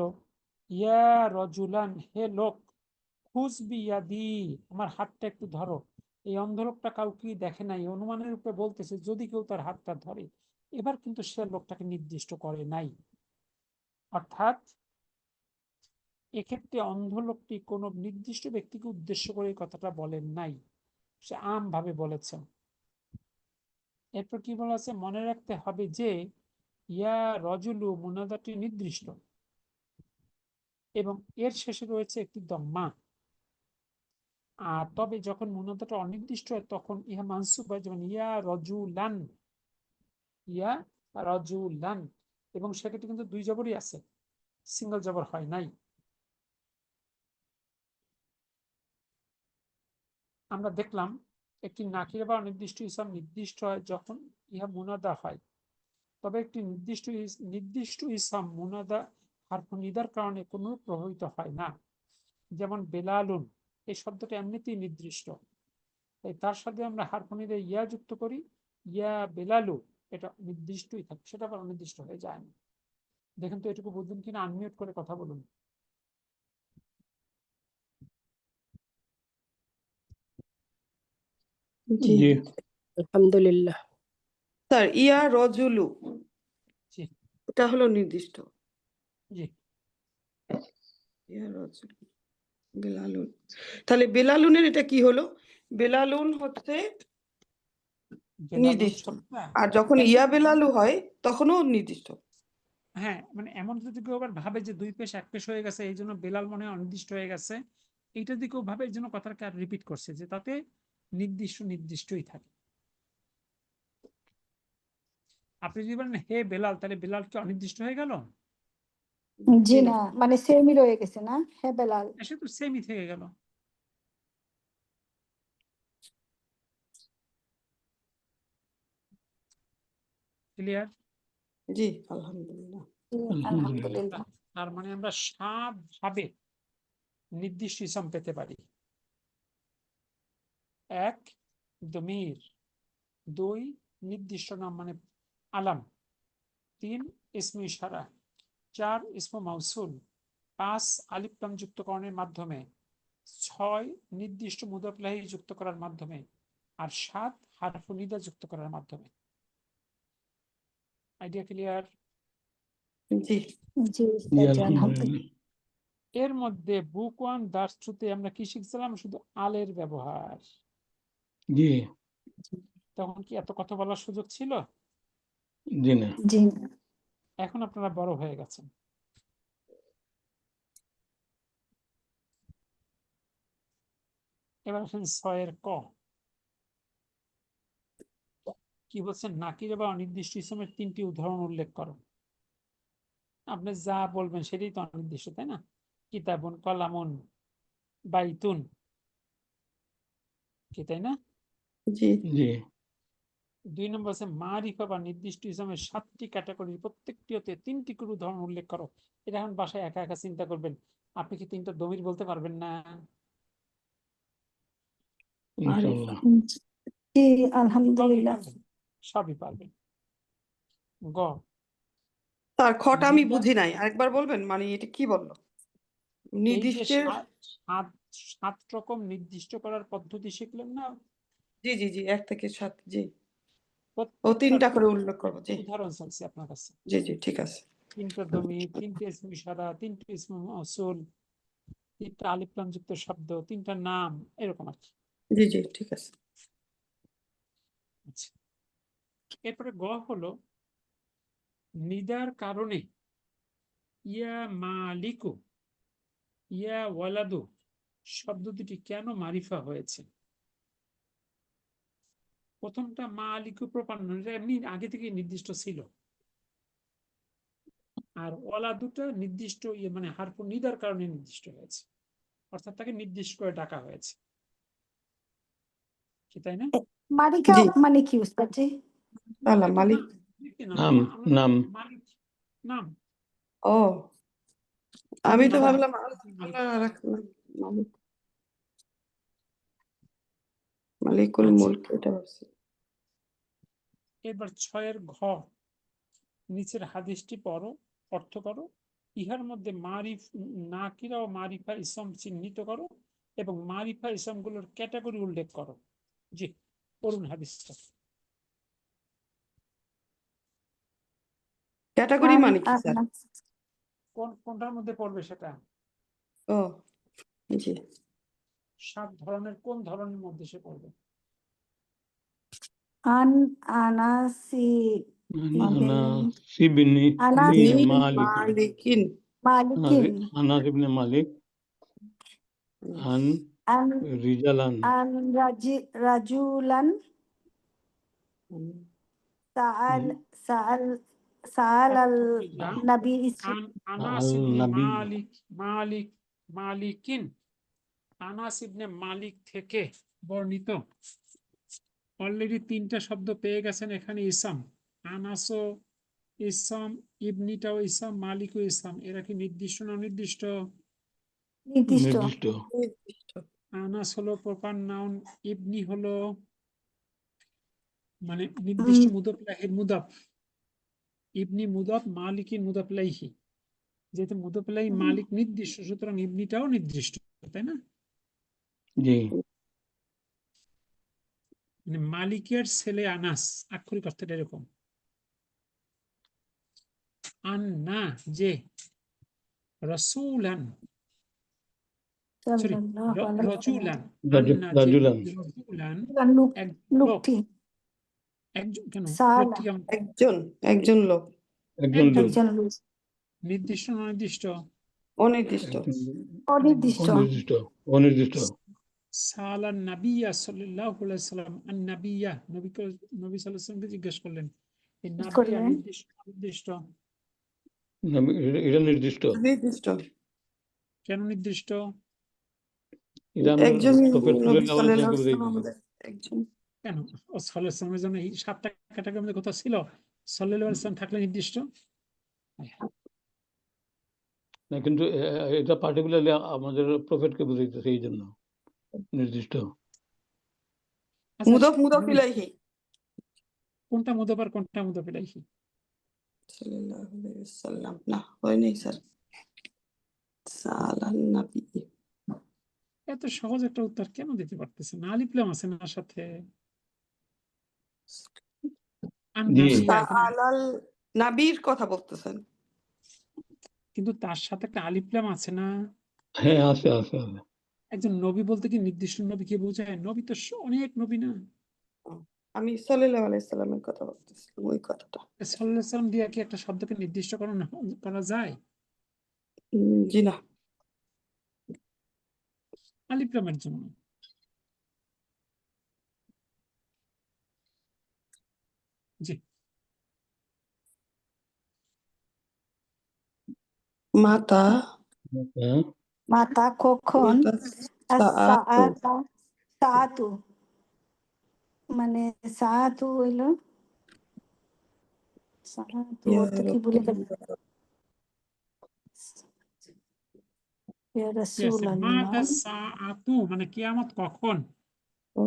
ইয়া রজুলান হে লোক, খুজ বিয়াদি আমার হাতটা একটু ধরো। এই অন্ধ লোকটা কাউকে দেখে নাই, অনুমানের উপরে বলতেছে যদি কেউ তার হাতটা ধরে। এবার কিন্তু সে লোকটাকে নির্দিষ্ট করে নাই, অর্থাৎ এক্ষেত্রে অন্ধ লোকটি কোনো নির্দিষ্ট ব্যক্তিকে উদ্দেশ্য করে এই কথাটা বলেন নাই, সে আম ভাবে বলেছেন। এরপর কি বলা আছে, মনে রাখতে হবে যে ইয়া রজুলু মুনাদাটি নির্দিষ্ট এবং এর শেষে রয়েছে একটি দম্মা। আর তবে যখন মুনাদাটা অনির্দিষ্ট হয় তখন ইহা মানসুব হয়, যেমন ইয়া রজুলান, ইয়া রজুলান, এবং সেক্ষেত্রে কিন্তু 2 জবরই আছে, সিঙ্গেল জবর হয় নাই। আমরা দেখলাম একটি নাকিরা বা অনির্দিষ্ট ইসম নির্দিষ্ট হয় যখন ইহা মুনাদা হয়, তবে একটি নির্দিষ্ট ইসম মুনাদা হারফ নিদার কারণে কোনো প্রভাবিত হয় না। যেমন বেলালুন, এই শব্দটা এমনিতেই নির্দিষ্ট, তাই তার সাথে আমরা হারফ নিদা ইয়া যুক্ত করি, ইয়া বেলালু, এটা নির্দিষ্টই থাকে, সেটা আবার অনির্দিষ্ট হয়ে যায় না। দেখেন তো এটুকু বুঝলেন কিনা, আনমিউট করে কথা বলুন। জি। জি। আলহামদুলিল্লাহ। স্যার ইয়া রজুলু জি এটা হলো নির্দিষ্ট। জি ইয়া রজুলু বেলালুন, তাহলে বেলালুনের এটা কি হলো? বেলালুন হচ্ছে বেলালুন নির্দিষ্ট, শব্দটা আর যখন ইয়া বেলালু হয় তখনও নির্দিষ্ট। হ্যাঁ, মানে এমন যদি কেউ আবার ভাবে যে 2 পেশ 1 পেশ হয়ে গেছে এই জন্য বেলাল মনে হয় অনির্দিষ্ট হয়ে গেছে, এইটা যদি কেউ ভাবে এই জন্য কথাটাকে আর রিপিট করছে, যে তাতে নির্দিষ্টই থাকে। আপনি যদি বলেন হে বেলাল, তাহলে বেলাল কি অনির্দিষ্ট হয়ে গেল? জি না, মানে সেমই রয়ে গেছে না, হ্যাঁ বেলাল। সে তো সেমই থেকে গেল। ক্লিয়ার? জি আলহামদুলিল্লাহ। জি, আলহামদুলিল্লাহ। তার মানে আমরা 7 ভাবে নির্দিষ্ট ইসম পেতে পারি। 1 দমির, 2 নির্দিষ্ট নাম মানে আলাম, 3 ইসমু ইশারা, 4 ইসমু মাউসুল, 5 আলিফ লাম যুক্তকরণের মাধ্যমে, 6 নির্দিষ্ট মুদাফ ইলাইহি যুক্ত করার মাধ্যমে, আর 7 হারফ নিদা যুক্ত করার মাধ্যমে। Idea clear? জি। জি জি স্যার, আলহামদুলিল্লাহ। আলহামদুলিল্লাহ। এর মধ্যে বুক 1 দার্স 2 তে আমরা কি শিখছিলাম? শুধু আলের ব্যবহার। জি। তখন কি এত কথা বলার সুযোগ ছিল? জি না। জি এখন আপনারা বড় হয়ে গেছেন। এবার আসেন ৬ এর ক। কি বলছেন? নাকিরা বা অনির্দিষ্ট ইসমের ৩টি উদাহরণ উল্লেখ করো। আপনি যা বলবেন সেটাই তো অনির্দিষ্ট, তাই না? কিতাবুন, কলামুন, বাইতুন, কি তাই না? জি জি ২ নম্বর আছে মারিফা বা নির্দিষ্ট ইসমের ৭টি ক্যাটাগরি, প্রত্যেকটি হতে ৩টি করে উদাহরণ উল্লেখ করো। এটা এখন বাসায় একা একা চিন্তা করবেন। আপনি কি ৩টা দমির বলতে পারবেন না? ইনশাআল্লাহ। জি সবই আলহামদুলিল্লাহ। পারবেন, সবই পারবেন। গ তার খটা আমি নিদা- বুঝি নাই, আরেকবার বলবেন, মানে এটা কি বললো? এই যে নির্দিষ্টের, সাত রকম নির্দিষ্ট করার পদ্ধতি শিখলেন না? জি জি জি ১ থেকে ৭, জি ও প্রত্যেকটার ৩টা করে উল্লেখ করবো, জি উদাহরণ চাইছি আপনার কাছে। জি জি ঠিক আছে। ৩টা দমির, ৩টে ইসম ইশারা, ৩টে ইসম মৌসুল, ৩টা আলিফ লাম যুক্ত শব্দ, ৩টা নাম, এরকম আর কি। জি জি ঠিক আছে। আচ্ছা, এরপরে গ হলো নিদার কারণে ইয়া মালিকু, ইয়া ওয়ালাদু শব্দ দুটি কেন মারিফা হয়েছে? প্রথমটা মালিকু প্রপান্ন, এটা এমনি আগে থেকে নির্দিষ্ট ছিল। আর ওয়ালাদুটা নির্দিষ্ট মানে হারফ নিদার কারণে নির্দিষ্ট হয়েছে, অর্থাৎ তাকে নির্দিষ্ট করে ডাকা হয়েছে, কি তাই না? মালিকা জি মানে কি উস্তাদ জি? আল্লাহ এটা মালিক। নাম নাম মালিক নাম। ও আমি তো নাম। ভাবলাম মালিক। আল্লাহ রাখলাম মালিক, মালিকুল আচ্ছা, মুলক এটা ভাবছি। এবার ৬ এর ঘ, নিচের হাদিসটি পড়ো, অর্থ করো। ইহার মধ্যে মারিফ, নাকিরা ও মারিফা ইসম চিহ্নিত করো এবং মারিফা ইসমগুলোর ক্যাটাগরি উল্লেখ করো। জি, পড়ুন হাদিসটা। ক্যাটাগরি মানে কি স্যার? কোনটার মধ্যে পড়বে সেটা? ও জি ৭ ধরনের কোন ধরনের মধ্যে সে পড়বে? আন আনাসি আনাস ইবনে আনাস মালিক, মালিকিন, মালিকিন আনাস ইবনে মালিক, আন আন রিজালান, আন রাজুলান সাআল সাআল সাআল আল নবী আনাস আল ইবনে নবী, মালিকিন, আনাস ইবনে মালিক থেকে বর্ণিত। অলরেডি ৩টা শব্দ পেয়ে গেছেন এখানে। ইসাম, আনাসও ইসাম, ইবনিটাও ইসাম, মালিকও ইসাম। এরা কি নির্দিষ্ট না অনির্দিষ্ট? নির্দিষ্ট। নির্দিষ্ট। নির্দিষ্ট। আনাস হলো প্রপার নাউন, ইবনি হলো মানে নির্দিষ্ট মুদাফ ইলাইহির মুদাফ, ইবনি মুদাফ, মালিকিন মুদাফ ইলাইহি। যেহেতু মুদাফ ইলাইহি মালিক নির্দিষ্ট, সুতরাং ইবনিটাও নির্দিষ্ট, তাই না? জি মানে মালিকের ছেলে আনাস, আক্ষরিক অর্থটা এরকম। আন্না যে, রসুলান, সরি সাল্লাল্লাহু আলাইহি রজুলান, রাজু- আন্না যে রাজুলান রজুলান, ওয়াসাল্লাম। একজন লোক। লোকটি একজন কেন? সালা লোকটি কেমন? একজন লোক, একজন লোক, একজন লোক নির্দিষ্ট না অনির্দিষ্ট? অনির্দিষ্ট। অনির্দিষ্ট। অনির্দিষ্ট, অনির্দিষ্ট। সালান নাবিয়া সাল্লাল্লাহু আলাইহি সাল্লাম, আন নাবিয়া, নবী সাল্লাল্লাহু আলাইহি সাল্লামকে জিজ্ঞেস করলেন। এই নাবিয়া করলেন নির্দিষ্ট অনির্দিষ্ট? এটা নির্দিষ্ট। নির্দিষ্ট। কেন নির্দিষ্ট? এটা আমরা একজন প্রফেট নবী সাল্লাল্লাহু আলাইহি সাল্লাল্লাহু ওয়াসাল্লামকে আলাইহি বুঝাইছি। আমাদের একজন। কেন? ও সাল্লাল্লাহু আলাইহি ওয়াসাল্লামের জন্য এই 7টা ক্যাটাগরির মধ্যে কোথাও ছিল সাল্লাল্লাহু আলাইহি ওয়াসাল্লাম থাকলে নির্দিষ্ট? না, কিন্তু এটা পার্টিকুলারলি আমাদের প্রফেটকে বুঝাইতেছে, এই জন্য নির্দিষ্ট। আচ্ছা, মুদাফ ইলাইহি কোনটা মুদাফ আর কোনটা মুদাফ ইলাইহি? সাল্লাল্লাহু আলাইহি ওয়াসাল্লাম, না হয় নাই স্যার, সালান নবী। এত সহজ একটা উত্তর কেন দিতে পারতেছেন না? আলিফ লাম আছে না সাথে? আন জি নাবিয়া, এখানে সালাল নবীর কথা বলতেছেন। কিন্তু তার সাথে একটা আলিফ লাম আছে না? হ্যাঁ আছে আছে আছে। একজন নবী বলতে কি নির্দিষ্ট নবী কে বোঝায়? নবী তো অনেক নবী না? আমি সাল্লাল্লাহু আলাইহি সাল্লামের কথা বলতেছিলাম, ওই কথাটা। সাল্লাল্লাহু আলাইহি ওয়াসাল্লাম দিয়ে কি একটা শব্দকে নির্দিষ্ট করা যায়? জি না। আলিফ লামের জন্য। জি, মাতা হ্যাঁ মাতা কখন মাতা সাআতু সাআতু মানে সাআতু হইলো সাআতু ইয়া অর্থ কি বলে গেল? রাব্বাল্লাহ। ইয়া ঠিক আছে। রাসূলুল্লাহ মাতা সাআতু মানে কিয়ামত কখন? ও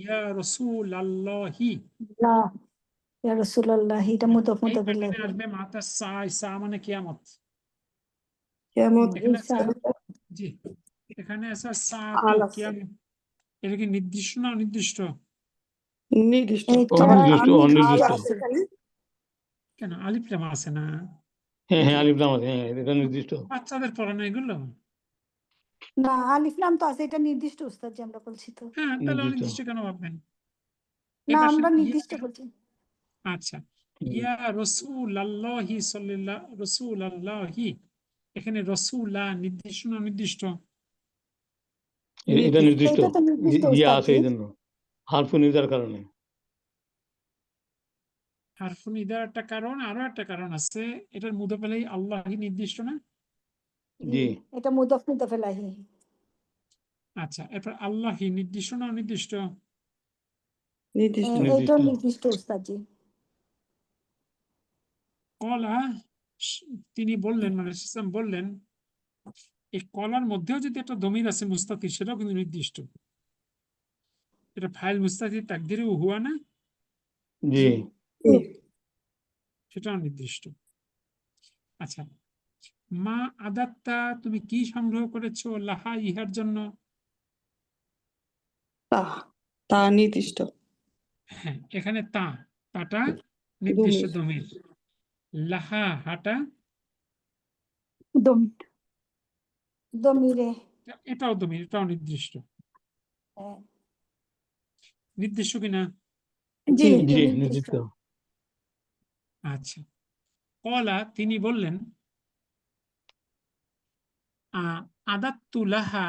ইয়া রাসূলাল্লাহি। ইয়া রাসূলুল্লাহ, এটা মুদাফ এই মুদাফ প্যাটার্নে ইলাইহি। আসবে মাতা সা মানে কিয়ামত। কিয়ামত এখানে আছে, সারিফা জি, এখানে আছে সাআতু আল আছে, কিয়ামত। এটা কি নির্দিষ্ট না অনির্দিষ্ট? নির্দিষ্ট। এটা অনির্দিষ্ট আল অনির্দিষ্ট আছে এখানে, কেন আলিফ লাম আছে না? হ্যাঁ হ্যাঁ জি। আলিফ লাম আছে, হ্যাঁ এটা নির্দিষ্ট। বাচ্চাদের পড়ানো এগুলো? না, আলিফ লাম তো আছে, এটা নির্দিষ্ট উস্তাদ যে আমরা বলছি তো। হ্যাঁ, তাহলে নির্দিষ্ট অনির্দিষ্ট কেন ভাববেন? না, এবার আমরা শুধু নির্দিষ্ট বলছি। আচ্ছা, ইয়া রাসূলাল্লাহি রাসূলাল্লাহি, এখানে রাসূলা নির্দিষ্ট না অনির্দিষ্ট? এটা নির্দিষ্ট, এটা তো নির্দিষ্ট ইয়া উস্তাদ আছে জি। এই জন্য, হারফু নিদার কারণে। হারফু নিদার একটা কারণ, আরো একটা কারণ আছে, এটার মুদাফ ইলাইহি আল্লাহি নির্দিষ্ট না? জি এটা মুদাফ মুদাফ ইলাইহি। আচ্ছা, এরপর আল্লাহি নির্দিষ্ট না অনির্দিষ্ট? নির্দিষ্ট। এইটাও নির্দিষ্ট। নির্দিষ্ট উস্তাদ জি। কলা, তিনি বললেন মানে ইসলাম বললেন, এই কলার মধ্যেও যদি একটা দমির আছে মুস্তাতির, সেটাও কিন্তু নির্দিষ্ট। এটা ফাইল মুস্তাতির তাকদিরে হুয়া না, জি জি। সেটাও নির্দিষ্ট। আচ্ছা, মা আদাত্তা তুমি কি সংগ্রহ করেছো লাহা ইহার জন্য? তা নির্দিষ্ট। হ্যাঁ, এখানে তাটা নির্দিষ্ট দমির। দমির, লাহা হাটা দমিরে এটাও দমির, এটাও নির্দিষ্ট। হ্যাঁ। নির্দিষ্ট কিনা? জি জি নির্দিষ্ট। নির্দিষ্ট। আচ্ছা, কলা তিনি বললেন, আদাত্তু লাহা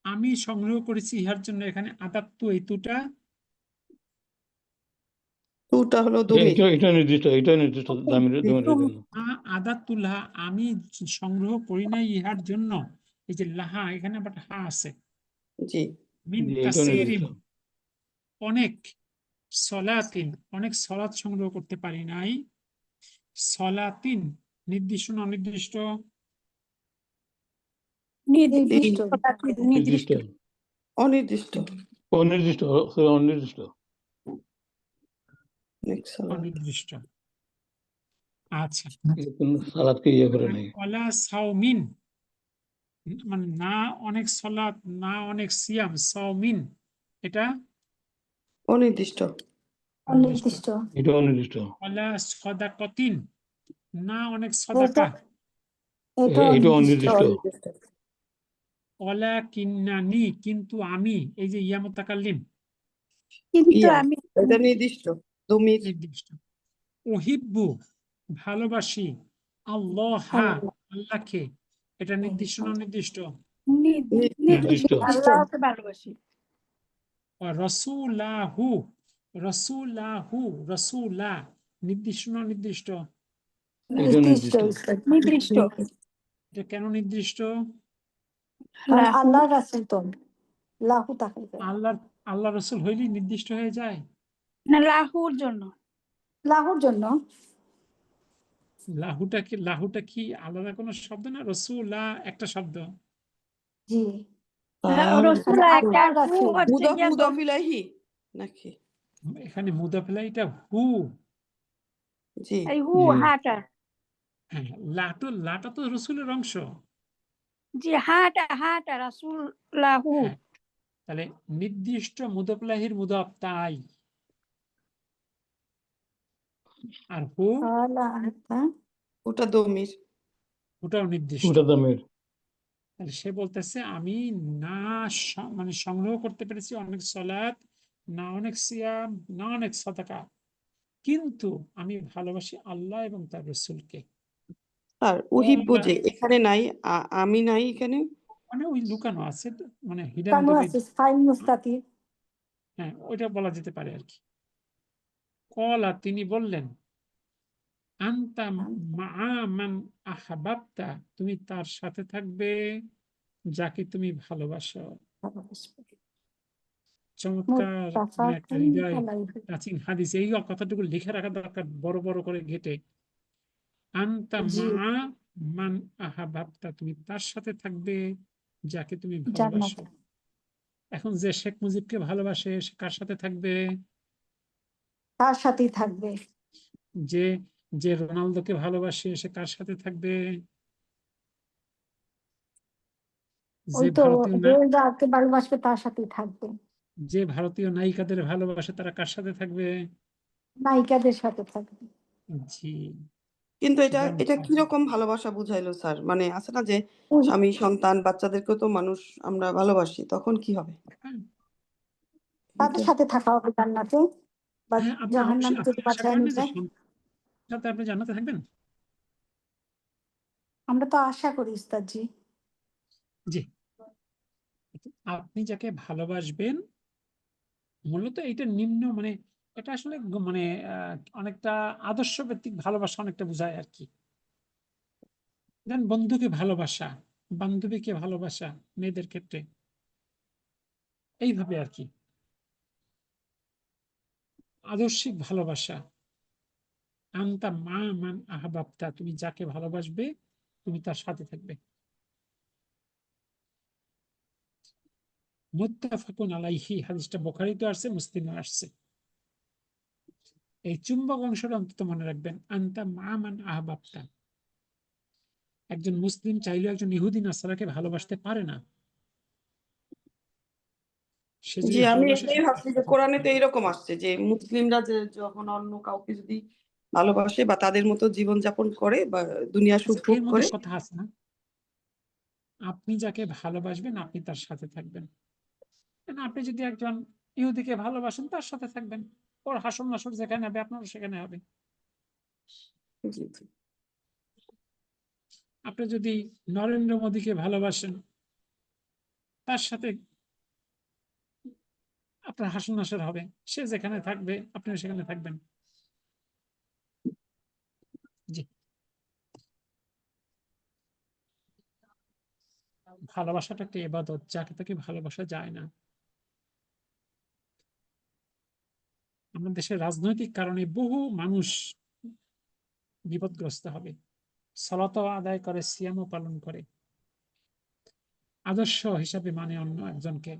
আমি সংগ্রহ করেছি ইহার জন্য। এখানে আদাত্তু এই তুটা তুটা হলো দমির। এটা নির্দিষ্ট, এটা নির্দিষ্ট দমিরের জন্য। আদাত্তু লাহা আমি সংগ্রহ করি নাই ইহার জন্য। এই যে লাহা, এখানে আবার হা আছে। জি। মিন জি এটাও নির্দিষ্ট। কাসীরিন অনেক, সলাতিন অনেক সলাত সংগ্রহ করতে পারি নাই। সলাতিন নির্দিষ্ট না অনির্দিষ্ট? নির্দিষ্ট। নির্দিষ্ট। অনির্দিষ্ট। অনির্দিষ্ট, অনির্দিষ্ট। অনির্দিষ্ট। আচ্ছা, সালাদকে ইয়ে করে নাই। কলা সাউমিন মানে না অনেক সলাত না অনেক সিয়াম, সাউমিন এটা অনির্দিষ্ট। অনির্দিষ্ট। এটা অনির্দিষ্ট। কলা সদাকতিন না অনেক এটা সদাকা, এটা এটা অনির্দিষ্ট। অনির্দিষ্ট। অনির্দিষ্ট। কলা কিন্নানি কিন্তু আমি, এই যে ইয়া মুতাকাল্লিম ইয়া এটা নির্দিষ্ট। দমির। নির্দিষ্ট। উহিব্বু ভালোবাসি, আল্লাহ আল্লাহ। আল্লাহকে, এটা নির্দিষ্ট না অনির্দিষ্ট? নির্দিষ্ট। আল্লাহকে ভালোবাসি। রসুলাহু রসুলাহু রসুলা নির্দিষ্ট না অনির্দিষ্ট? এটা নির্দিষ্ট নির্দিষ্ট। নির্দিষ্ট। এটা কেন নির্দিষ্ট? কারণ আল্লাহ রাসূল তো লাহু তাকে আল্লাহ রসুল হইলেই নির্দিষ্ট হয়ে যায়? না, লাহুর জন্য। লাহুর জন্য। লাহুটা কি আলাদা কোনো শব্দ না? রসুলা একটা শব্দ। জি। রসুল একটা রাসূল মুদাফ মুদাফ ইলাইহি নাকি? এখানে মুদাফিলা এটা হু। জি। হু হাটা। হ্যাঁ, লাটা তো রসুলের অংশ। জি হাটা রাসূল লাহু। হ্যাঁ, তাহলে নির্দিষ্ট মুদাফিলাহির মুদাফ তাই, আর হু ওটা দমির। ওটাও নির্দিষ্ট। ওটা দমির। তাহলে সে বলতেছে আমি না মানে সংগ্রহ করতে পেরেছি অনেক সলাত না অনেক সিয়াম, না অনেক সাদাকা, কিন্তু আমি ভালোবাসি আল্লাহ এবং তার রসুলকে। স্যার উহিব্বু যে এখানে নাই, আমি নাই এখানে। মানে ওই লুকানো আছে, মানে হিডেন কানু যদি, আছে ফাইল মুস্তাতির। হ্যাঁ ওইটা বলা যেতে পারে আর কি। কলা তিনি বললেন, আনতা মাআ মান আহাবাবতা, তুমি তার সাথে থাকবে যাকে তুমি ভালোবাসো। চমৎকার, মানে একটা মুত্তাফাকুন হৃদয় আলাইহি। টাচিং হাদিস। এই কথাটুকু লিখে রাখা দরকার বড় বড় করে ঘেটে। আনতা জি, মা মান আহাবাবতা, তুমি তার সাথে থাকবে যাকে তুমি জান্নাত। ভালোবাসো। এখন যে শেখ মুজিবকে ভালোবাসে সে কার সাথে থাকবে? তার সাথেই থাকবে। যে যে রোনালদোকে ভালোবাসে সে কার সাথে থাকবে? ওই যে তো ভারতীয় যে যাকে ভালোবাসবে তার সাথেই থাকবে, যে ভারতীয় নায়িকাদের ভালোবাসে তারা কার সাথে থাকবে? নায়িকাদের সাথে থাকবে। জি, কিন্তু এটা সুতরাং এটা কিরকম ভালোবাসা বুঝাইলো স্যার? মানে আছে না যে ওই স্বামী সন্তান বাচ্চাদেরকেও তো মানুষ আমরা ভালোবাসি, তখন কি হবে? হ্যাঁ, তাদের সাথে থাকা হবে জান্নাতে, বা হ্যাঁ, আপনি জাহান্নামে আপনি যদি আশা বাঁচায় করেন নিয়ে না যে যায়। সন্তানের সাথে আপনি জান্নাতে থাকবেন? আমরা তো আশা করি উস্তাদজি। জি, আপনি যাকে ভালোবাসবেন, মূলত এটা নিম্ন, মানে এটা আসলে মানে অনেকটা আদর্শ ভিত্তিক ভালোবাসা অনেকটা বোঝায় আর কি। দেন বন্ধুকে ভালোবাসা, বান্ধবীকে ভালোবাসা, মেয়েদের ক্ষেত্রে এইভাবে আর কি। আদর্শিক ভালোবাসা, আনতা মা মান আহবাবতা, তুমি যাকে ভালোবাসবে তুমি তার সাথে থাকবে। মুত্তাফাকুন আলাইহি, হাদিসটা বুখারীতে আসছে, মুসলিমে আসছে। এই চুম্বক অংশটা অন্তত মনে রাখবেন, আনতা মা মান আহবাবতা। একজন মুসলিম চাইলেও একজন ইহুদি নাসারাকে ভালোবাসতে পারে না। সে জি, যদি আমি ভালোবাসে এটাই ভাবছি যে কোরআনে তো এরকম আসছে যে মুসলিমরা যে যখন অন্য কাউকে যদি ভালোবাসে বা তাদের মতো জীবন যাপন করে বা দুনিয়া সুখ ভোগ এর মধ্যে করে। কথা আছে না, আপনি যাকে ভালোবাসবেন আপনি তার সাথে থাকবেন। না, আপনি যদি একজন ইহুদিকে ভালোবাসেন তার সাথে থাকবেন, ওর হাসন নাসর যেখানে হবে আপনারও সেখানে হবে। জি, জি। আপনি যদি নরেন্দ্র মোদীকে ভালোবাসেন তার সাথে আপনার হাসন নাসর হবে, সে যেখানে থাকবে আপনিও সেখানে থাকবেন। জি, ভালোবাসাটা একটা ইবাদত, যাকে তাকে ভালোবাসা যায় না। আমাদের দেশের রাজনৈতিক কারণে বহু মানুষ বিপদগ্রস্ত হবে। সালাতও আদায় করে, সিয়ামও পালন করে, আদর্শ হিসাবে মানে অন্য একজনকে।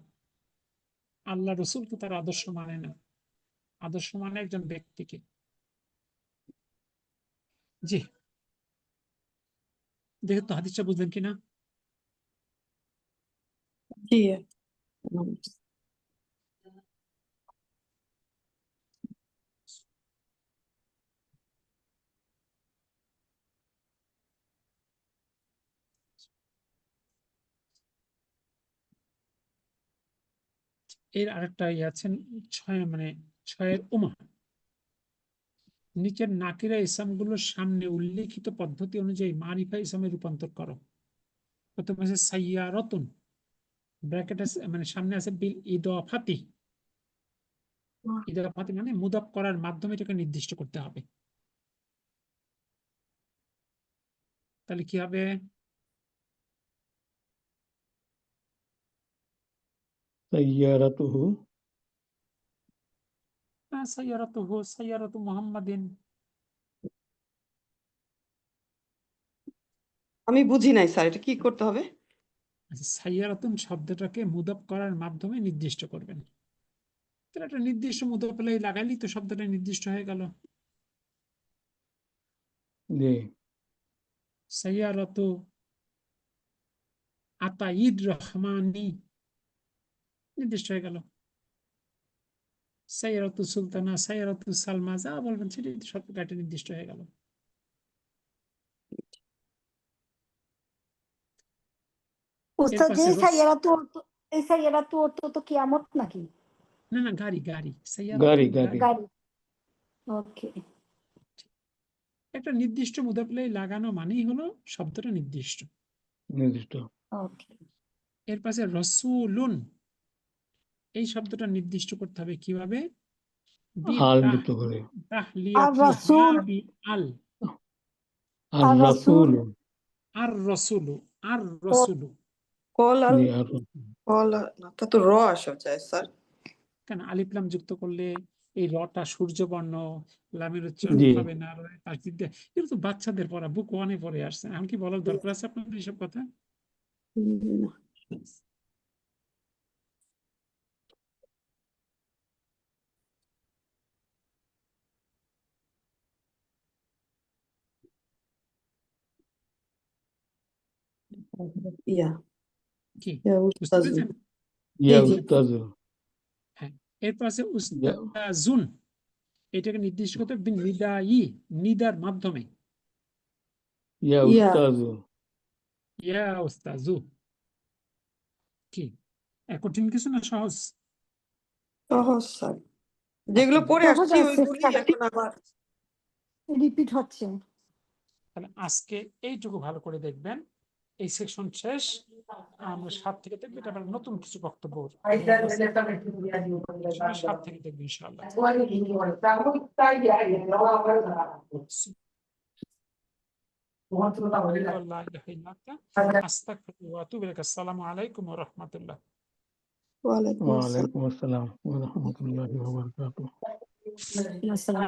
আল্লাহ রসুলকে তার আদর্শ মানে না, আদর্শ মানে একজন ব্যক্তিকে। জি, যেহেতু হাদিসটা বুঝলেন কিনা? জি। এর আরেকটা আছেন, ছয় মানে ছয়ের উমা, নিচের নাকিরা ইসলামগুলোর সামনে উল্লেখিত পদ্ধতি অনুযায়ী মারিফা ইসলামে রূপান্তর করো। প্রথমে আছে সাইয়ারাতুন, ব্র্যাকেট আছে, মানে সামনে আছে বিল ইদাফাতি। ইদাফাতি মানে মুদাফ করার মাধ্যমে এটাকে নির্দিষ্ট করতে হবে। তাহলে কি হবে? সাইয়ারাতুহু, সাইয়ারাতুহু সাইয়ারাতু মুহাম্মাদিন। আমি বুঝি নাই স্যার, এটা কি করতে হবে? আচ্ছা, সাইয়ারাতুন শব্দটাকে মুদাফ করার মাধ্যমে নির্দিষ্ট করবেন। তাহলে একটা নির্দিষ্ট মুদাফ লাগাইলি তো শব্দটা নির্দিষ্ট হয়ে গেল। জি, সাইয়ারাতু আতাইদ রহমানি, নির্দিষ্ট হয়ে গেল। সাইয়ারাতু সুলতানা, সাইয়ারাতু সালমা, যা বলবেন সেটি শব্দটা একটা নির্দিষ্ট হয়ে গেল। উস্তাদ এরপর যে আছে সাইয়ারাতু অর্থ, এই সাইয়ারাতু অর্থ তো কিয়ামত নাকি? না না গাড়ি গাড়ি সাইয়ারা গাড়ি, তো গাড়ি। গাড়ি ওকে একটা নির্দিষ্ট মুদাফিলাই লাগানো মানেই হলো শব্দটা নির্দিষ্ট। নির্দিষ্ট। ওকে এর পাশে রসুলুন, এই শব্দটা নির্দিষ্ট করতে হবে কিভাবে? আল যুক্ত করে। তাহলিয়াতি রাসূল। হা বি আল। আর আর রাসূল। রাসূল। আর রসুলু, আর রসুলু। কলাল জি, আর কলা না, তা তো র আসা যায় স্যার। কেন আলিফ লাম যুক্ত করলে এই রটা সূর্যবর্ণ, লামের উচ্চারণ জি। হবে না, তাকদির দিয়ে, এগুলো তো বাচ্চাদের পড়া, বুক ওয়ানে পড়ে আসছে। এখন কি বলার দরকার আছে আপনাদের এইসব কথা? না। ইয়া কি ইয়া বুঝতে উস্তাজু। পেরেছেন? ইয়া জি। উস্তাজু। হ্যাঁ, এর পাশে উস্তাজুন, এটাকে নির্দিষ্ট করতে হবে নিদাই, নিদার মাধ্যমে। ইয়া ইয়া। উস্তাজু। ইয়া উস্তাজু। কি কঠিন কিছু না, সহজ? সহজ স্যার, যেগুলো পড়ে সহজ আসছি আছে ওইগুলি এখন আবার রিপিট হচ্ছে তাহলে আজকে এইটুকু ভালো করে দেখবেন। এই সেকশন শেষ, আমরা 7 থেকে দেখবো, এটা আবার নতুন কিছু বক্তব্য, 7 থেকে দেখবো ইনশাআল্লাহ। আস্তাগফিরুল্লাহ ওয়া আতুবু ইলাইক। আসসালামু আলাইকুম ওয়া রাহমাতুল্লাহ। ওয়ালাইকুম আসসালাম। ওয়ালাইকুম আসসালাম ওয়া রাহমাতুল্লাহি ওয়া বারাকাতুহু। আসসালাম